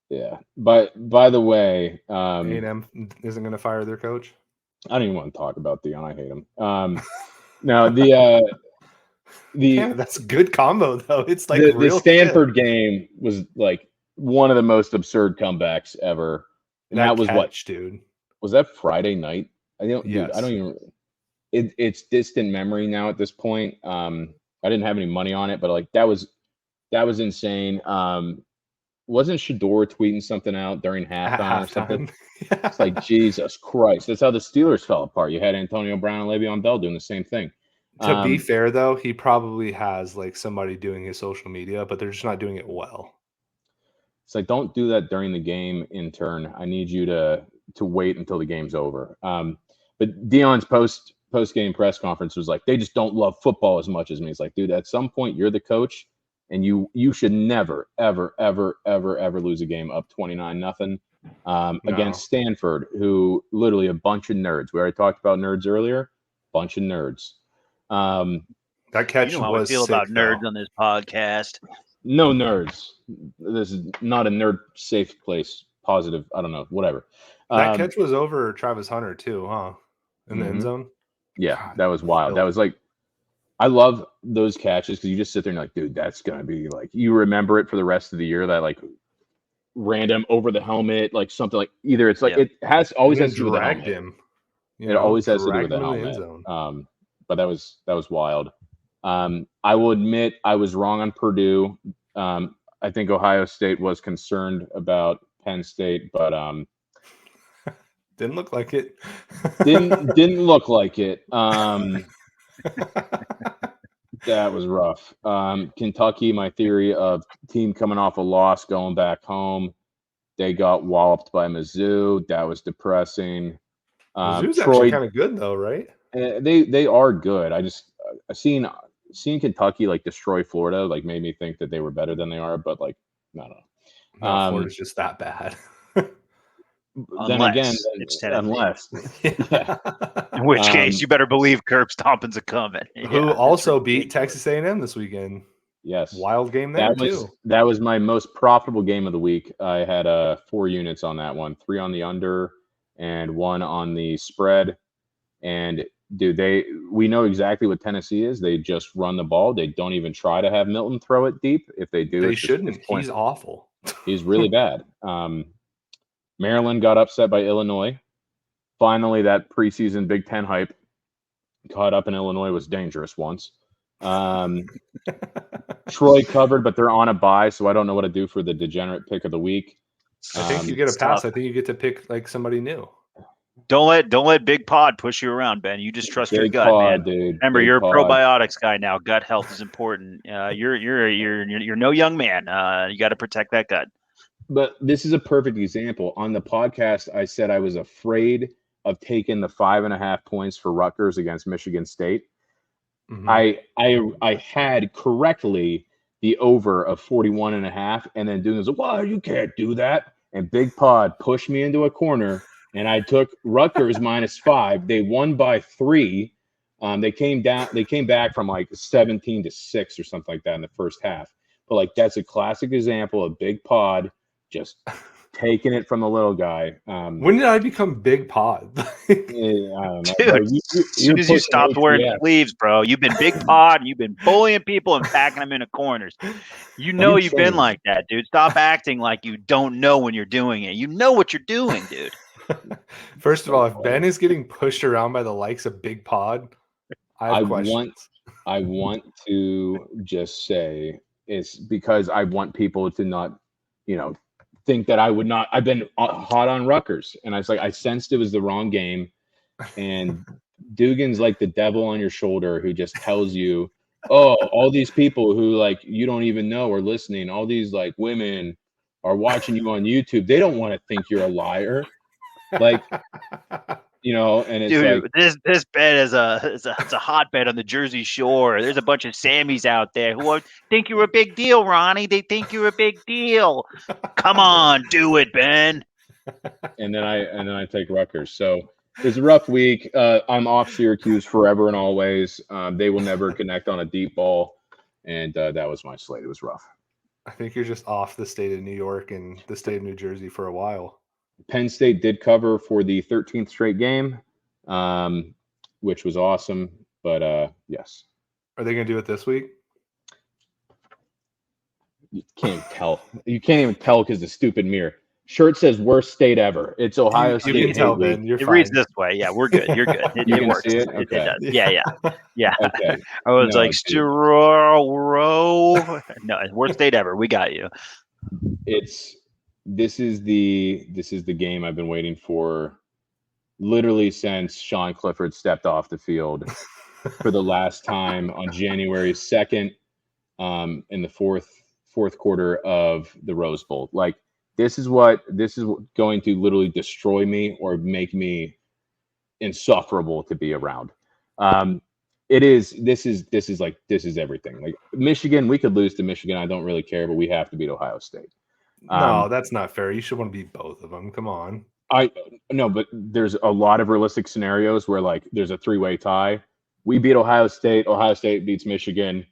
Yeah. But by the way, A&M isn't going to fire their coach? I don't even want to talk about Dion. I hate him. No, yeah, that's a good combo, though. It's like the Stanford game was like one of the most absurd comebacks ever. And that was catch, what, dude? Was that Friday night? Yes. Dude, I don't even. It's distant memory now at this point. I didn't have any money on it, but like that was insane. Wasn't Shador tweeting something out during halftime or something? It's like, Jesus Christ. That's how the Steelers fell apart. You had Antonio Brown and Le'Veon Bell doing the same thing. To be fair, though, he probably has like somebody doing his social media, but they're just not doing it well. It's like, don't do that during the game, intern. I need you to wait until the game's over. But Dion's post-game press conference was like, they just don't love football as much as me. It's like, dude, at some point you're the coach, and you should never, ever, ever, ever, ever lose a game up 29-0 against Stanford, who literally a bunch of nerds. We already talked about nerds earlier. Bunch of nerds. That catch you know how was I feel sick, about nerds though. on this podcast. No nerds. This is not a nerd safe place. Positive. I don't know. Whatever. That catch was over Travis Hunter too, huh? In the end zone. Yeah, God, that was wild. That was like, I love those catches because you just sit there and you're like, dude, that's gonna be like, you remember it for the rest of the year. That like random over the helmet, like something like either it's like it has always has to do with the helmet. Him. It always has to do with the helmet. But that was wild. I will admit I was wrong on Purdue. I think Ohio State was concerned about Penn State, but didn't look like it. didn't look like it. That was rough. Kentucky, my theory of team coming off a loss going back home, they got walloped by Mizzou. That was depressing. Mizzou's actually kind of good though, right? They are good. I've seen Kentucky like destroy Florida, like made me think that they were better than they are, but like no. Florida's just that bad. Then again, unless in which case you better believe Curb Stomping's a coming. Who also beat Texas A&M this weekend. Yes, wild game there too. That was my most profitable game of the week. I had 4 units on that one, 3 on the under and 1 on the spread. And dude, we know exactly what Tennessee is. They just run the ball. They don't even try to have Milton throw it deep. If they do, they shouldn't. He's awful. He's really bad. Maryland got upset by Illinois. Finally, that preseason Big Ten hype caught up in Illinois was dangerous once. Troy covered, but they're on a bye, so I don't know what to do for the degenerate pick of the week. I think you get a pass. I think you get to pick like somebody new. Don't let Big Pod push you around, Ben. You just trust your gut, man. Dude. Remember, you're a probiotics guy now. Gut health is important. You're no young man. You got to protect that gut. But this is a perfect example. On the podcast, I said I was afraid of taking the 5.5 points for Rutgers against Michigan State. Mm-hmm. I had correctly the over of 41.5, and then Dugan was like, "Well, you can't do that." And Big Pod pushed me into a corner, and I took Rutgers -5. They won by 3. They came back from like 17-6 or something like that in the first half. But like that's a classic example of Big Pod just taking it from the little guy. When did I become Big Pod? I don't know. Dude, as soon as you stopped wearing sleeves, bro, you've been Big Pod and you've been bullying people and packing them into corners. You know you've been like that, dude. Stop acting like you don't know when you're doing it. You know what you're doing, dude. First of all, if Ben is getting pushed around by the likes of Big Pod, I have questions. I want to just say it's because I want people to not, think that I would not. I've been hot on Rutgers, and I was like, I sensed it was the wrong game. And Dugan's like the devil on your shoulder who just tells you all these people who like you don't even know are listening. All these like women are watching you on YouTube. They don't want to think you're a liar. Like, and it's Dude, like, this bed is it's a hotbed on the Jersey Shore. There's a bunch of Sammys out there who think you're a big deal, Ronnie. They think you're a big deal. Come on, do it, Ben. and then I take Rutgers. So it's a rough week. I'm off Syracuse forever and always. They will never connect on a deep ball, and that was my slate. It was rough. I think you're just off the state of New York and the state of New Jersey for a while. Penn State did cover for the 13th straight game, which was awesome. But yes. Are they going to do it this week? You can't tell. You can't even tell because the stupid mirror. Shirt says worst state ever. It's Ohio State. You can tell, Ben. You're it fine. reads this way. Yeah, we're good. You're good. You It can works. see it? It Okay. does. Yeah. Okay. I was No, like, Stro. No, worst state ever. We got you. This is the game I've been waiting for literally since Sean Clifford stepped off the field for the last time on January 2nd in the fourth quarter of the Rose Bowl. Like this is going to literally destroy me or make me insufferable to be around. This is everything. Like Michigan, we could lose to Michigan. I don't really care, but we have to beat Ohio State. No, that's not fair. You should want to beat both of them. Come on. No, but there's a lot of realistic scenarios where like there's a 3-way tie. We beat Ohio State beats Michigan,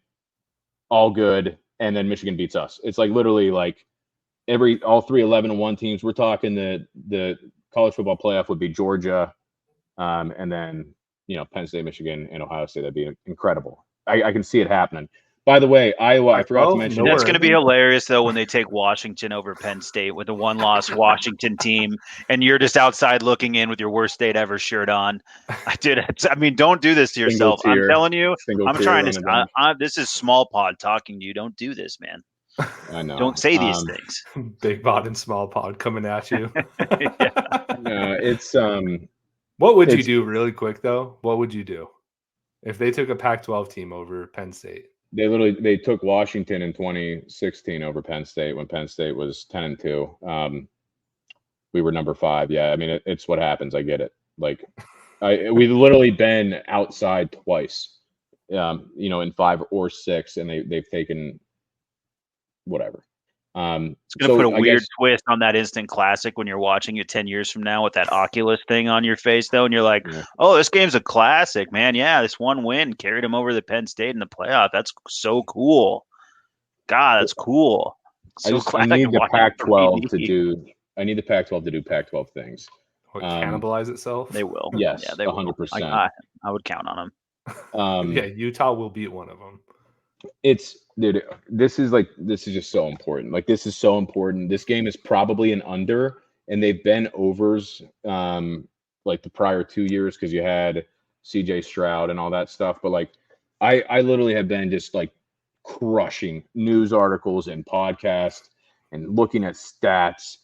all good, and then Michigan beats us. It's like literally like all three 11-1 teams. We're talking the college football playoff would be Georgia, and then Penn State, Michigan, and Ohio State. That'd be incredible. I can see it happening. By the way, Iowa, I forgot to mention. That's going to be hilarious, though, when they take Washington over Penn State with a one-loss Washington team, and you're just outside looking in with your worst state ever shirt on. Dude, don't do this to yourself. I'm telling you, I'm trying to. This is small pod talking to you. Don't do this, man. I know. Don't say these things. Big pod and small pod coming at you. No, it's What would you do really quick though? What would you do if they took a Pac-12 team over Penn State? They took Washington in 2016 over Penn State when Penn State was 10-2. We were number 5. Yeah, I mean it's what happens. I get it. Like we've literally been outside twice, in 5 or 6, and they've taken whatever. It's going to put a weird twist on that instant classic when you're watching it 10 years from now with that Oculus thing on your face, though. And you're like, oh, this game's a classic, man. Yeah, this one win carried them over the Penn State in the playoff. That's so cool. God, that's cool. I need the Pac-12 to do. I need the Pac-12 to do Pac-12 things. Cannibalize itself? They will. Yes, yeah, they 100%. I would count on them. Yeah, Utah will beat one of them. Dude, this is just so important. Like, this is so important. This game is probably an under, and they've been overs like the prior 2 years because you had CJ Stroud and all that stuff. But like, I literally have been just like crushing news articles and podcasts and looking at stats.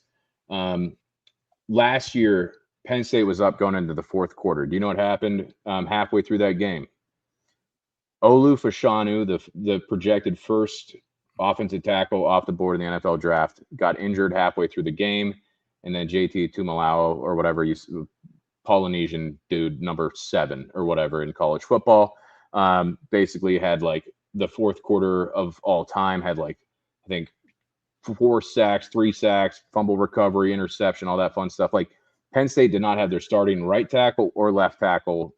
Last year, Penn State was up going into the fourth quarter. Do you know what happened halfway through that game? Olu Fashanu, the projected first offensive tackle off the board in the NFL draft, got injured halfway through the game, and then JT Tumalao or whatever, Polynesian dude, number 7 or whatever in college football, basically had like the fourth quarter of all time, had like I think 4 sacks, 3 sacks, fumble recovery, interception, all that fun stuff. Like Penn State did not have their starting right tackle or left tackle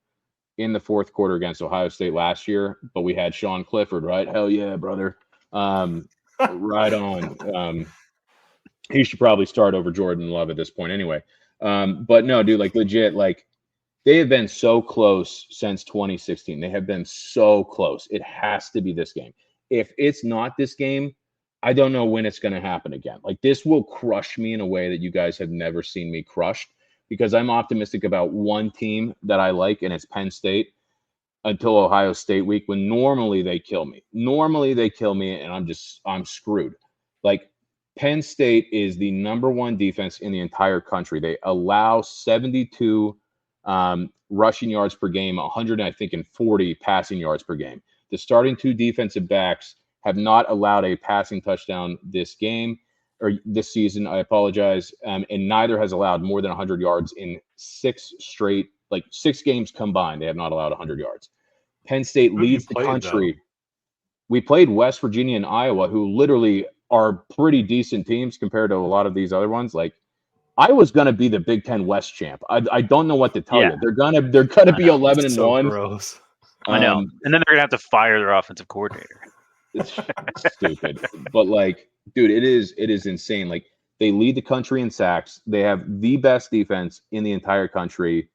in the fourth quarter against Ohio State last year, but we had Sean Clifford, right? Hell yeah, brother. Right on. He should probably start over Jordan Love at this point anyway. But no, dude, like legit, like they have been so close since 2016. They have been so close. It has to be this game. If it's not this game, I don't know when it's going to happen again. Like this will crush me in a way that you guys have never seen me crushed, because I'm optimistic about one team that I like, and it's Penn State until Ohio State week, when normally they kill me. And I'm screwed. Like Penn State is the number 1 defense in the entire country. They allow 72 rushing yards per game, 140 passing yards per game. The starting 2 defensive backs have not allowed a passing touchdown this game or this season. I apologize. And neither has allowed more than 100 yards in 6 games combined. They have not allowed 100 yards. Penn State leads the country. Though? We played West Virginia and Iowa, who literally are pretty decent teams compared to a lot of these other ones. Like, Iowa's going to be the Big Ten West champ. I don't know what to tell you. They're gonna be 11-1. Gross. I know. And then they're gonna have to fire their offensive coordinator. It's stupid. But like, dude, it is insane. Like, they lead the country in sacks. They have the best defense in the entire country.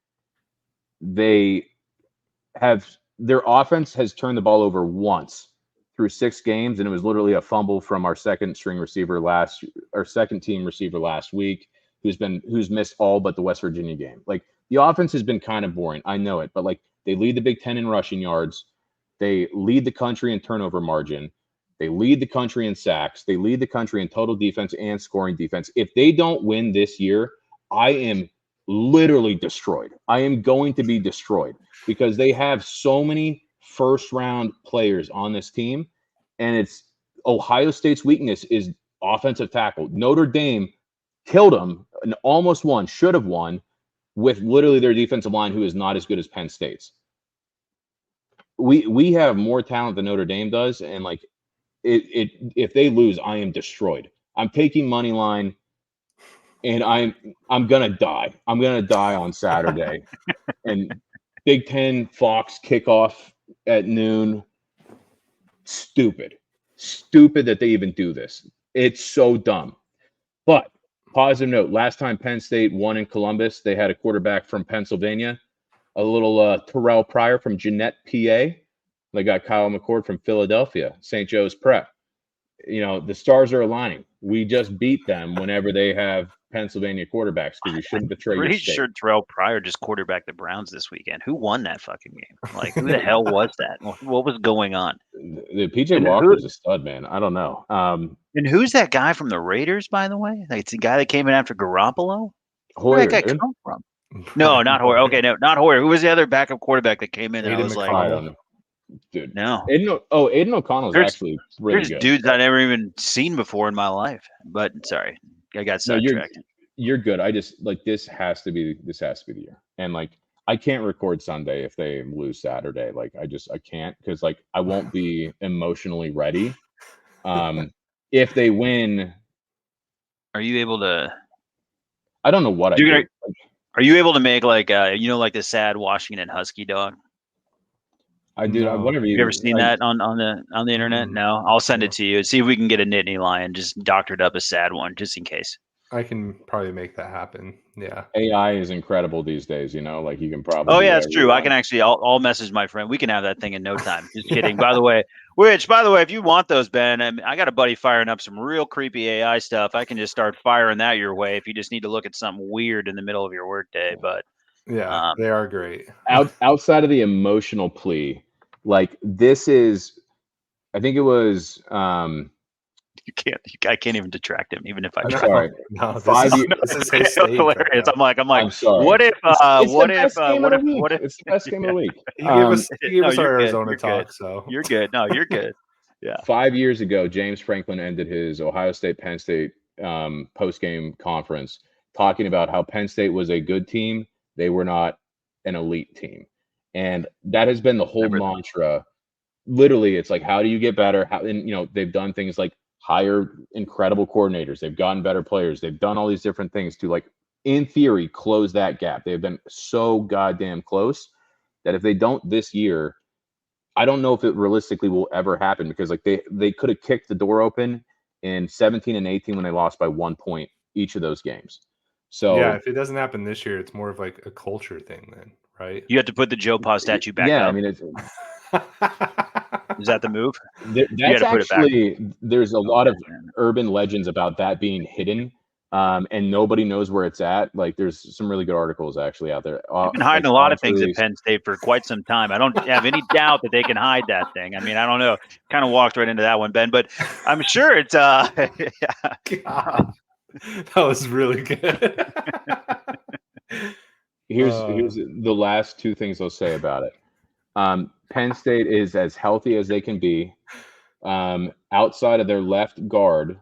Their offense has turned the ball over once through 6 games, and it was literally a fumble from our second team receiver last week, who's missed all but the West Virginia game. Like, the offense has been kind of boring. I know it, but like, they lead the Big Ten in rushing yards. They lead the country in turnover margin. They lead the country in sacks. They lead the country in total defense and scoring defense. If they don't win this year, I am literally destroyed. I am going to be destroyed because they have so many first-round players on this team, and it's Ohio State's weakness is offensive tackle. Notre Dame killed them and almost won, should have won, with literally their defensive line, who is not as good as Penn State's. We have more talent than Notre Dame does, and like if they lose, I am destroyed. I'm taking money line, and I'm gonna die. I'm gonna die on Saturday. And Big Ten Fox kickoff at noon. Stupid that they even do this. It's so dumb. But positive note: last time Penn State won in Columbus, they had a quarterback from Pennsylvania. A little Terrell Pryor from Jeanette, PA. They got Kyle McCord from Philadelphia, St. Joe's Prep. You know, the stars are aligning. We just beat them whenever they have Pennsylvania quarterbacks because you shouldn't betray your state. Pretty sure Terrell Pryor just quarterbacked the Browns this weekend. Who won that fucking game? Like, who the hell was that? What was going on? The PJ Walker's a stud, man. I don't know. And who's that guy from the Raiders, by the way? Like, it's the guy that came in after Garoppolo? Hoyer, where did that guy come from? No, not Hoyer. Okay, no, not Hoyer. Who was the other backup quarterback that came in? And I was like, dude, no. Aiden O'Connell's actually really good. There's dudes I never even seen before in my life. But sorry, I got sidetracked. You're good. I just like this has to be the year. And like, I can't record Sunday if they lose Saturday. Like, I can't, because like I won't be emotionally ready. If they win, are you able to? I don't know what I do. Are you able to make like like the sad Washington Husky dog? I do. No. Have you ever seen that on the internet? No, I'll send it to you. See if we can get a Nittany Lion just doctored up a sad one, just in case. I can probably make that happen. Yeah. AI is incredible these days. You know, like you can probably. Oh yeah, that's true. I can actually. I'll message my friend. We can have that thing in no time. Just kidding. By the way, if you want those, Ben, I got a buddy firing up some real creepy AI stuff. I can just start firing that your way if you just need to look at something weird in the middle of your workday. But yeah, they are great. Outside of the emotional plea, like this is, I think it was. I can't even detract him, even if I try. Sorry. No, this is his stage hilarious. Right I'm like, I'm sorry. what if? What if? It's the best game of the week. He gave us our Arizona talk. Good. So you're good. No, you're good. Yeah. 5 years ago, James Franklin ended his Ohio State Penn State post-game conference talking about how Penn State was a good team. They were not an elite team, and that has been the whole mantra. Literally, it's like, how do you get better? And they've done things like hire incredible coordinators. They've gotten better players. They've done all these different things to, like, in theory, close that gap. They've been so goddamn close that if they don't this year, I don't know if it realistically will ever happen, because like they could have kicked the door open in 17 and 18 when they lost by 1 point each of those games. So yeah, if it doesn't happen this year, it's more of like a culture thing then, right? You have to put the Joe Pa statue back up. Yeah, I mean, it's is that the move? That's actually, there's a lot of urban legends about that being hidden, and nobody knows where it's at. Like, there's some really good articles actually out there. They've been hiding a lot of things at Penn State for quite some time. I don't have any doubt that they can hide that thing. I mean, I don't know. Kind of walked right into that one, Ben, but I'm sure it's yeah. God, that was really good. Here's the last two things I'll say about it. Penn State is as healthy as they can be. Outside of their left guard,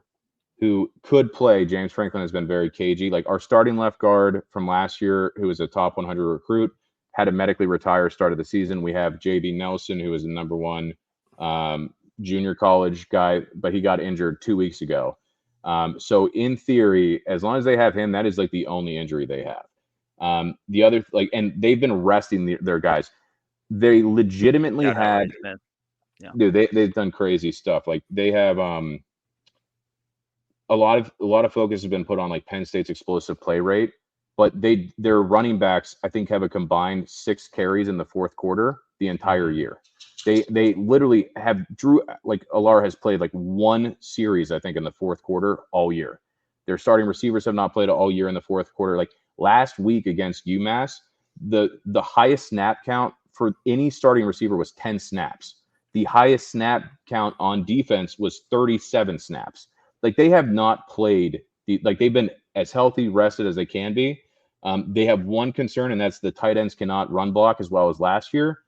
who could play, James Franklin has been very cagey. Like our starting left guard from last year, who was a top 100 recruit, had to medically retire start of the season. We have JB Nelson, who is the number one junior college guy, but he got injured 2 weeks ago. So in theory, as long as they have him, that is like the only injury they have. The other, like, and they've been resting their guys. They legitimately had, dude, they've done crazy stuff. Like they have a lot of focus has been put on like Penn State's explosive play rate, but their running backs, I think, have a combined 6 carries in the fourth quarter the entire year. They literally have Alar has played like 1 series, I think, in the fourth quarter all year. Their starting receivers have not played all year in the fourth quarter. Like last week against UMass, the highest snap count for any starting receiver was 10 snaps. The highest snap count on defense was 37 snaps. Like they have not played they've been as healthy, rested as they can be. They have one concern, and that's the tight ends cannot run block as well as last year.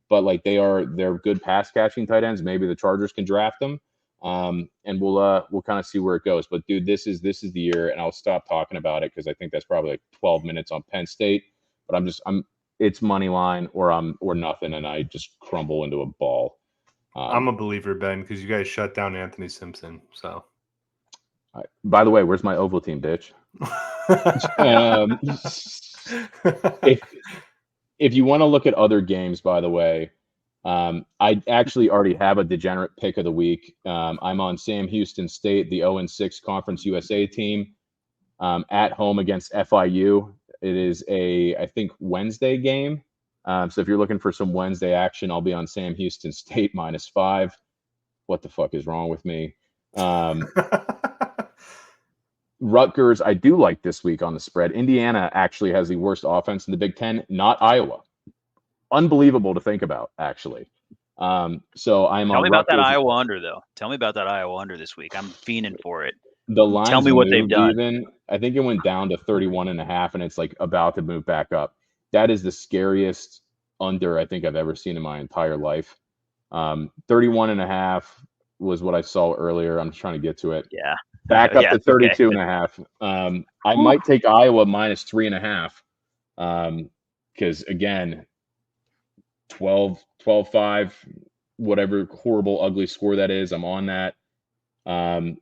But like they're good pass catching tight ends. Maybe the Chargers can draft them, and we'll kind of see where it goes. But dude, this is the year, and I'll stop talking about it because I think that's probably like 12 minutes on Penn State. But it's money line or nothing, and I just crumble into a ball. I'm a believer, Ben, because you guys shut down Anthony Simpson. So, by the way, where's my Ovaltine, bitch? If you want to look at other games, by the way, I actually already have a degenerate pick of the week. I'm on Sam Houston State, the 0-6 Conference USA team, at home against FIU. It is I think, Wednesday game. So if you're looking for some Wednesday action, I'll be on Sam Houston State -5. What the fuck is wrong with me? Rutgers, I do like this week on the spread. Indiana actually has the worst offense in the Big Ten, not Iowa. Unbelievable to think about, actually. So I'm on. Tell me about that Iowa under, though. Tell me about that Iowa under this week. I'm fiending for it. The lines Tell me what they've done. Even, I think it went down to 31.5, and it's like about to move back up. That is the scariest under I think I've ever seen in my entire life. 31.5 was what I saw earlier. I'm trying to get to it. Yeah. Back up to 32.5. I might take Iowa -3.5. Because again, 12-5, whatever horrible, ugly score that is, I'm on that. I'm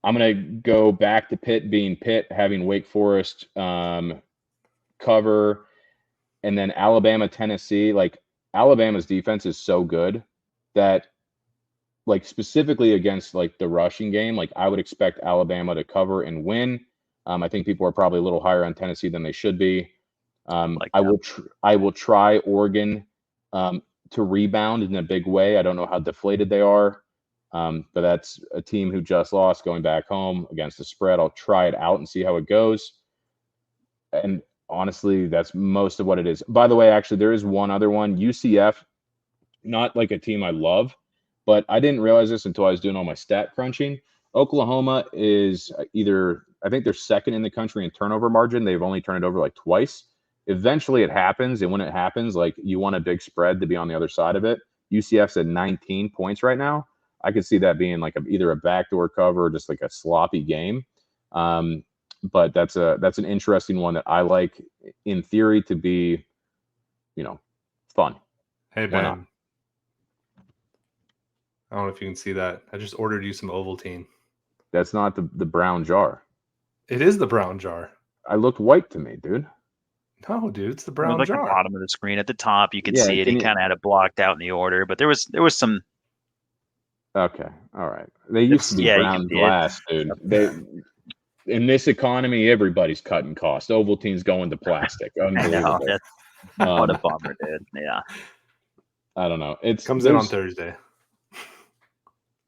gonna go back to Pitt being Pitt, having Wake Forest cover, and then Alabama, Tennessee. Like Alabama's defense is so good that, like specifically against like the rushing game, like I would expect Alabama to cover and win. I think people are probably a little higher on Tennessee than they should be. I will try Oregon to rebound in a big way. I don't know how deflated they are, but that's a team who just lost going back home against the spread. I'll try it out and see how it goes. And honestly, that's most of what it is. By the way, actually, there is one other one. UCF, not like a team I love, but I didn't realize this until I was doing all my stat crunching. Oklahoma is I think they're second in the country in turnover margin. They've only turned it over like twice. Eventually it happens, and when it happens, like you want a big spread to be on the other side of it. UCF's at 19 points right now. I could see that being like either a backdoor cover or just like a sloppy game. But that's an interesting one that I like in theory to be, fun. Hey, Ben. I don't know if you can see that. I just ordered you some Ovaltine. That's not the brown jar. It is the brown jar. I looked white to me, dude. No, dude, it's the brown like jar. The bottom of the screen at the top, you can see it. He kind of had it blocked out in the order, but there was some. Okay, all right. They used to be brown glass, dude. In this economy, everybody's cutting costs. Ovaltine's going to plastic. Unbelievable. What a bummer, dude. Yeah. I don't know. It comes in on Thursday.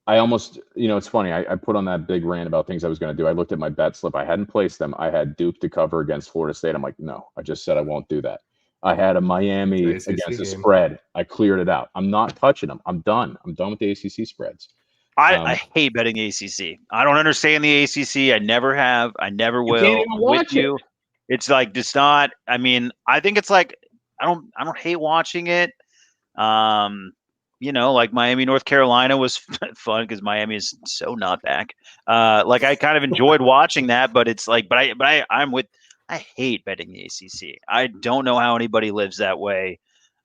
I almost, it's funny. I put on that big rant about things I was going to do. I looked at my bet slip. I hadn't placed them. I had Duke to cover against Florida State. I'm like, no, I just said I won't do that. I had a Miami against the spread. I cleared it out. I'm not touching them. I'm done. I'm done with the ACC spreads. I hate betting the ACC. I don't understand the ACC. I never have. I never will. You can't even watch it. It's like just not. I mean, I think it's like I don't hate watching it. Like Miami, North Carolina was fun because Miami is so not back. Like I kind of enjoyed watching that, but it's like, I hate betting the ACC. I don't know how anybody lives that way.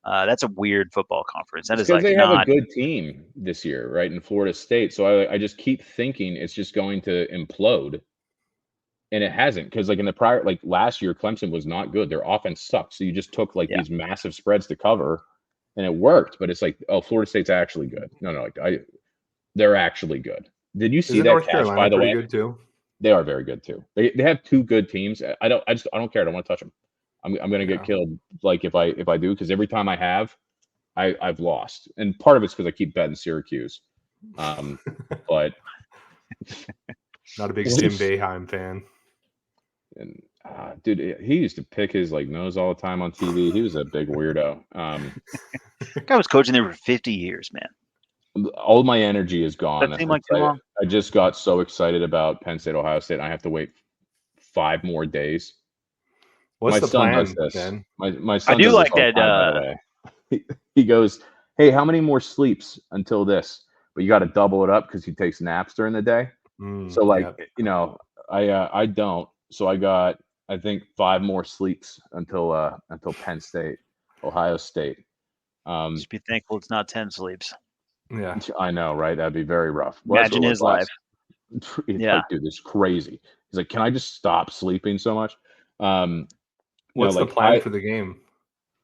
That's a weird football conference. That It's is because like they have a not. good team this year, right, in Florida State. So I just keep thinking it's just going to implode. And it hasn't, because like in the prior, like last year, Clemson was not good. Their offense sucked. So you just took like Yeah. these massive spreads to cover, and it worked. But it's like, oh, Florida State's actually good. No, they're actually good. Did you see Isn't that North catch? Carolina By the pretty way, good too? they are very good too. They have two good teams. I don't care. I don't want to touch them. I'm gonna get killed like if I do, because every time I have, I've lost, and part of it's because I keep betting Syracuse. But Not a big Jim Boeheim fan. And dude, he used to pick his like nose all the time on TV. He was a big weirdo. Guy was coaching there for 50 years, man. All my energy is gone. That seemed like too long. I just got so excited about Penn State, Ohio State. I have to wait 5 more days. What's My the son plan, does this. Ben? My son I do does like this all the that. time, by the way. He goes, "Hey, how many more sleeps until this?" But you got to double it up because he takes naps during the day. So like, I don't. So I got, I think, 5 more sleeps until Penn State, Ohio State. Just be thankful it's not 10 sleeps. Yeah, I know, right? That'd be very rough. Well, Imagine his life. Yeah, like, dude, this is crazy. He's like, "Can I just stop sleeping so much?" What's the plan for the game?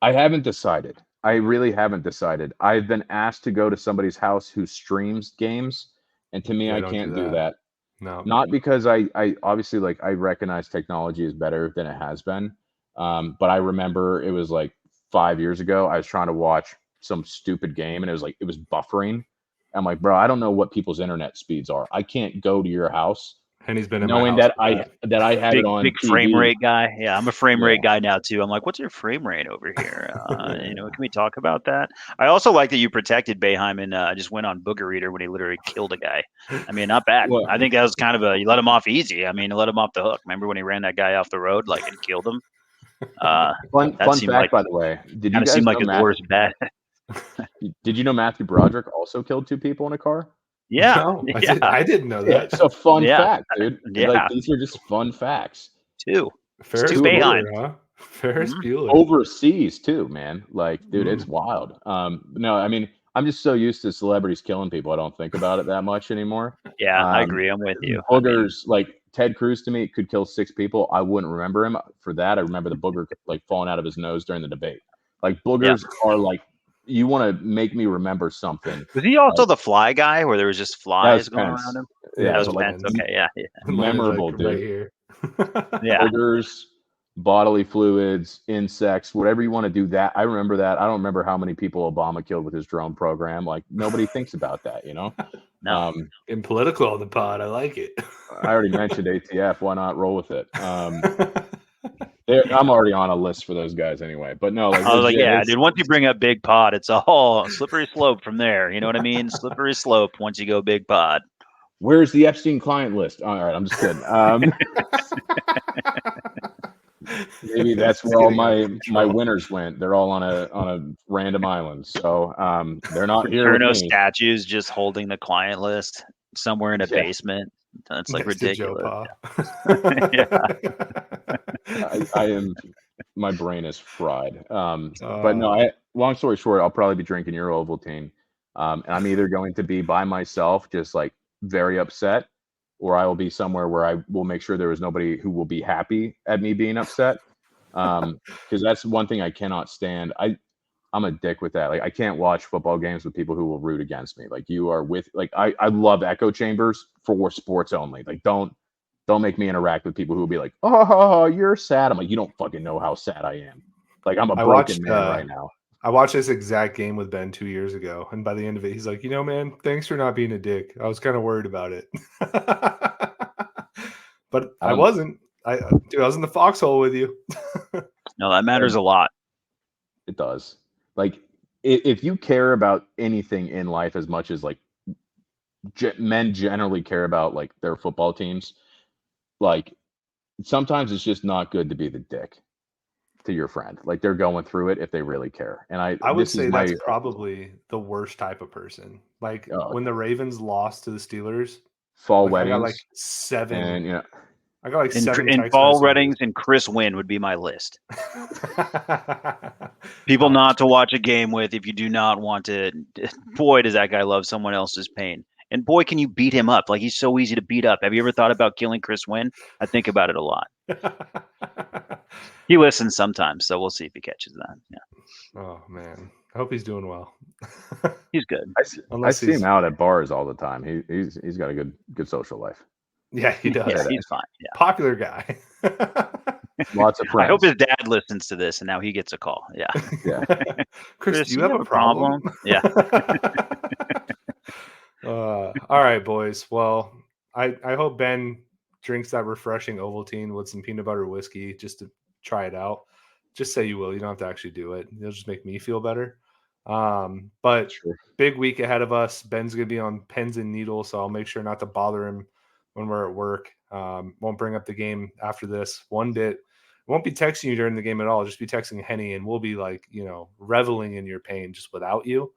I haven't decided. I really haven't decided. I've been asked to go to somebody's house who streams games, and to me, I can't do that. No, not because I obviously like I recognize technology is better than it has been. But I remember it was like 5 years ago. I was trying to watch some stupid game, and it was buffering. I'm like, bro, I don't know what people's internet speeds are. I can't go to your house. Henny's been in knowing my house that I have it on big TV. frame rate guy. Yeah, I'm a frame rate guy now too. I'm like, what's your frame rate over here? Can we talk about that? I also like that you protected Boeheim and just went on Booger Eater when he literally killed a guy. I mean, not bad. Well, I think that was kind of you let him off easy. I mean, you let him off the hook. Remember when he ran that guy off the road like and killed him? Fun fact, by the way, did you guys seem know like his worst bet? Did you know Matthew Broderick also killed 2 people in a car? Yeah, no, I didn't know that. It's a fun fact, dude. Yeah, like these are just fun facts. Ferris Bueller, huh? Ferris Bueller overseas too, man. Like, dude, it's wild. No, I mean, I'm just so used to celebrities killing people. I don't think about it that much anymore. Yeah, I agree. I'm with you. Boogers, like Ted Cruz to me could kill 6 people. I wouldn't remember him for that. I remember the booger like falling out of his nose during the debate. Like boogers are like, you want to make me remember something. Was he also the fly guy where there was just flies going around him? Yeah, that was Pence. Okay, yeah. Memorable, dude. Right here. Yeah. Boogers, bodily fluids, insects, whatever you want to do. That I remember that. I don't remember how many people Obama killed with his drone program. Like nobody thinks about that, you know. No. In political on the pod, I like it. I already mentioned ATF. Why not roll with it? I'm already on a list for those guys anyway. But no, like I was like, yeah, dude. Once you bring up Big Pod, it's all slippery slope from there. You know what I mean? Slippery slope once you go Big Pod. Where's the Epstein client list? All right, I'm just kidding. Maybe that's where all my winners went. They're all on a random island, so they're not here. There are no statues just holding the client list somewhere in a basement. That's like ridiculous. I am. My brain is fried. But no. Long story short, I'll probably be drinking your Ovaltine, and I'm either going to be by myself, just like very upset, or I will be somewhere where I will make sure there is nobody who will be happy at me being upset. Because that's one thing I cannot stand. I'm a dick with that. Like I can't watch football games with people who will root against me. Like you are with like I love echo chambers for sports only. Like don't make me interact with people who will be like, oh, you're sad. I'm like, you don't fucking know how sad I am. Like I'm a broken man right now. I watched this exact game with Ben 2 years ago, and by the end of it, he's like, man, thanks for not being a dick. I was kind of worried about it. But I wasn't. I was in the foxhole with you. No, that matters a lot. It does. Like, if you care about anything in life as much as like men generally care about like their football teams, like sometimes it's just not good to be the dick. to your friend. Like they're going through it if they really care. And I would say that's probably the worst type of person. Like when the Ravens lost to the Steelers, fall like, weddings. I got like 7. And I got like 7 in text fall messages. weddings and Chris Wynn would be my list. People not to watch a game with if you do not want to. Boy, does that guy love someone else's pain. And boy, can you beat him up. Like he's so easy to beat up. Have you ever thought about killing Chris Wynn? I think about it a lot. He listens sometimes, so we'll see if he catches that. Yeah. Oh man, I hope he's doing well. He's good. I see him out at bars all the time. He's got a good social life. Yeah, he does. Yeah, he's fine. Yeah. Popular guy. Lots of friends. I hope his dad listens to this and now he gets a call. Yeah. Yeah. Chris, do you have a problem? Yeah. All right, boys. Well, I hope Ben drinks that refreshing Ovaltine with some peanut butter whiskey just to try it out. Just say you will. You don't have to actually do it. It'll just make me feel better. But big week ahead of us. Ben's going to be on pins and needles, so I'll make sure not to bother him when we're at work. Won't bring up the game after this one bit. Won't be texting you during the game at all. Just be texting Henny, and we'll be like, reveling in your pain just without you.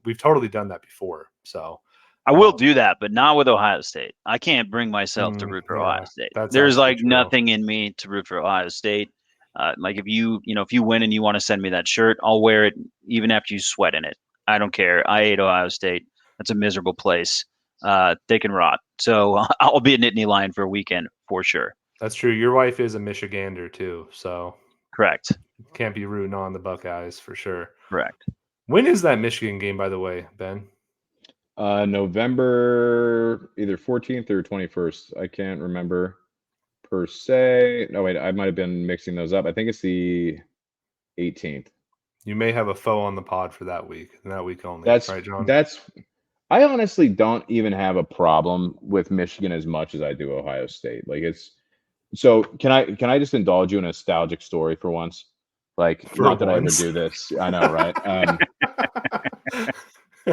We've totally done that before. So I will do that, but not with Ohio State. I can't bring myself to root for Ohio State. There's like nothing in me to root for Ohio State. Like if you win and you want to send me that shirt, I'll wear it even after you sweat in it. I don't care. I hate Ohio State. That's a miserable place. They can rot. So I'll be a Nittany Lion for a weekend for sure. That's true. Your wife is a Michigander too, so correct. Can't be rooting on the Buckeyes for sure. Correct. When is that Michigan game, by the way, Ben? November either 14th or 21st. I can't remember per se. No, wait, I might have been mixing those up. I think it's the 18th. You may have a foe on the pod for that week, and that week only. That's right, John. I honestly don't even have a problem with Michigan as much as I do Ohio State. Like so can I just indulge you in a nostalgic story for once? Like not that I ever do this. I know, right?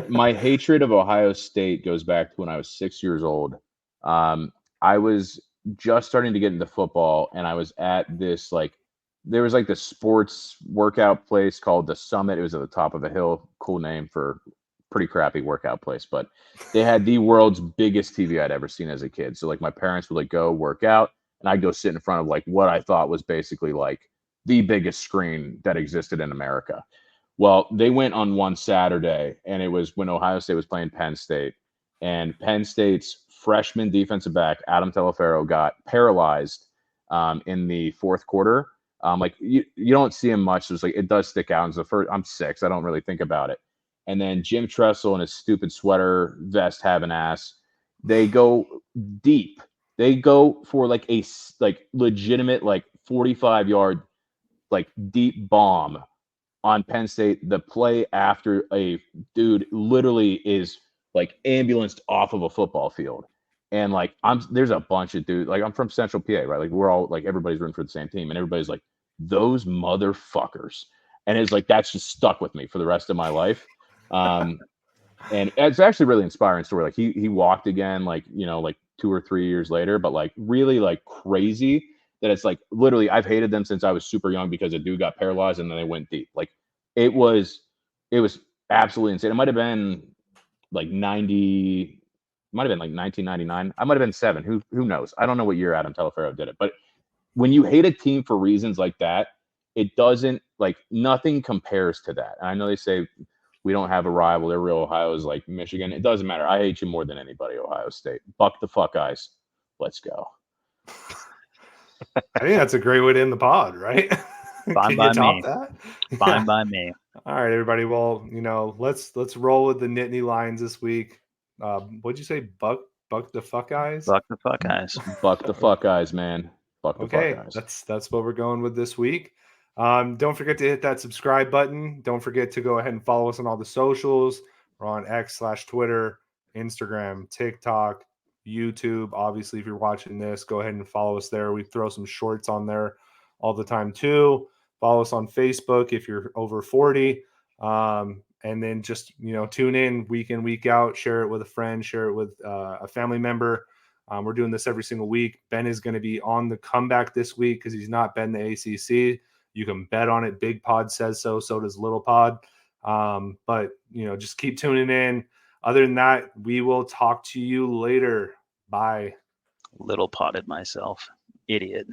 My hatred of Ohio State goes back to when I was 6 years old. I was just starting to get into football, and I was at this there was this sports workout place called the Summit. It was at the top of a hill. Cool name for pretty crappy workout place, but they had the world's biggest TV I'd ever seen as a kid. So my parents would go work out, and I'd go sit in front of what I thought was basically the biggest screen that existed in America. Well, they went on one Saturday, and it was when Ohio State was playing Penn State, and Penn State's freshman defensive back, Adam Telefero, got paralyzed in the fourth quarter. You don't see him much. So it does stick out. It's the first. I'm 6. I don't really think about it. And then Jim Tressel and his stupid sweater vest having ass, they go deep. They go for a legitimate 45-yard deep bomb on Penn State. The play after a dude literally is ambulanced off of a football field. And there's a bunch of dudes, I'm from Central PA, right? We're all everybody's rooting for the same team, and everybody's those motherfuckers. And it's that's just stuck with me for the rest of my life. And it's actually a really inspiring story. He walked again, 2 or 3 years later, but really crazy that it's literally I've hated them since I was super young because a dude got paralyzed and then they went deep. It was absolutely insane. It might have been 90, might have been 1999. I might have been 7. Who knows? I don't know what year Adam Telefero did it, but when you hate a team for reasons like that, it doesn't nothing compares to that. And I know they say we don't have a rival. They're real. Ohio is Michigan. It doesn't matter. I hate you more than anybody, Ohio State. Buck the fuck eyes. Let's go. I think that's a great way to end the pod, right? Fine by me. Fine by me. All right, everybody. Well, let's roll with the Nittany Lions this week. What'd you say? Buck the fuck eyes? Buck the fuck eyes. Buck the fuck eyes, man. Buck the fuck eyes. That's what we're going with this week. Don't forget to hit that subscribe button. Don't forget to go ahead and follow us on all the socials. We're on X/Twitter, Instagram, TikTok, YouTube. Obviously, if you're watching this, go ahead and follow us there. We throw some shorts on there all the time too. Follow us on Facebook if you're over 40. And then just, tune in week in, week out, share it with a friend, share it with a family member. We're doing this every single week. Ben is going to be on the comeback this week because he's not been the ACC. You can bet on it. Big Pod says so. So does Little Pod. But, just keep tuning in. Other than that, we will talk to you later. Bye. Little potted myself. Idiot.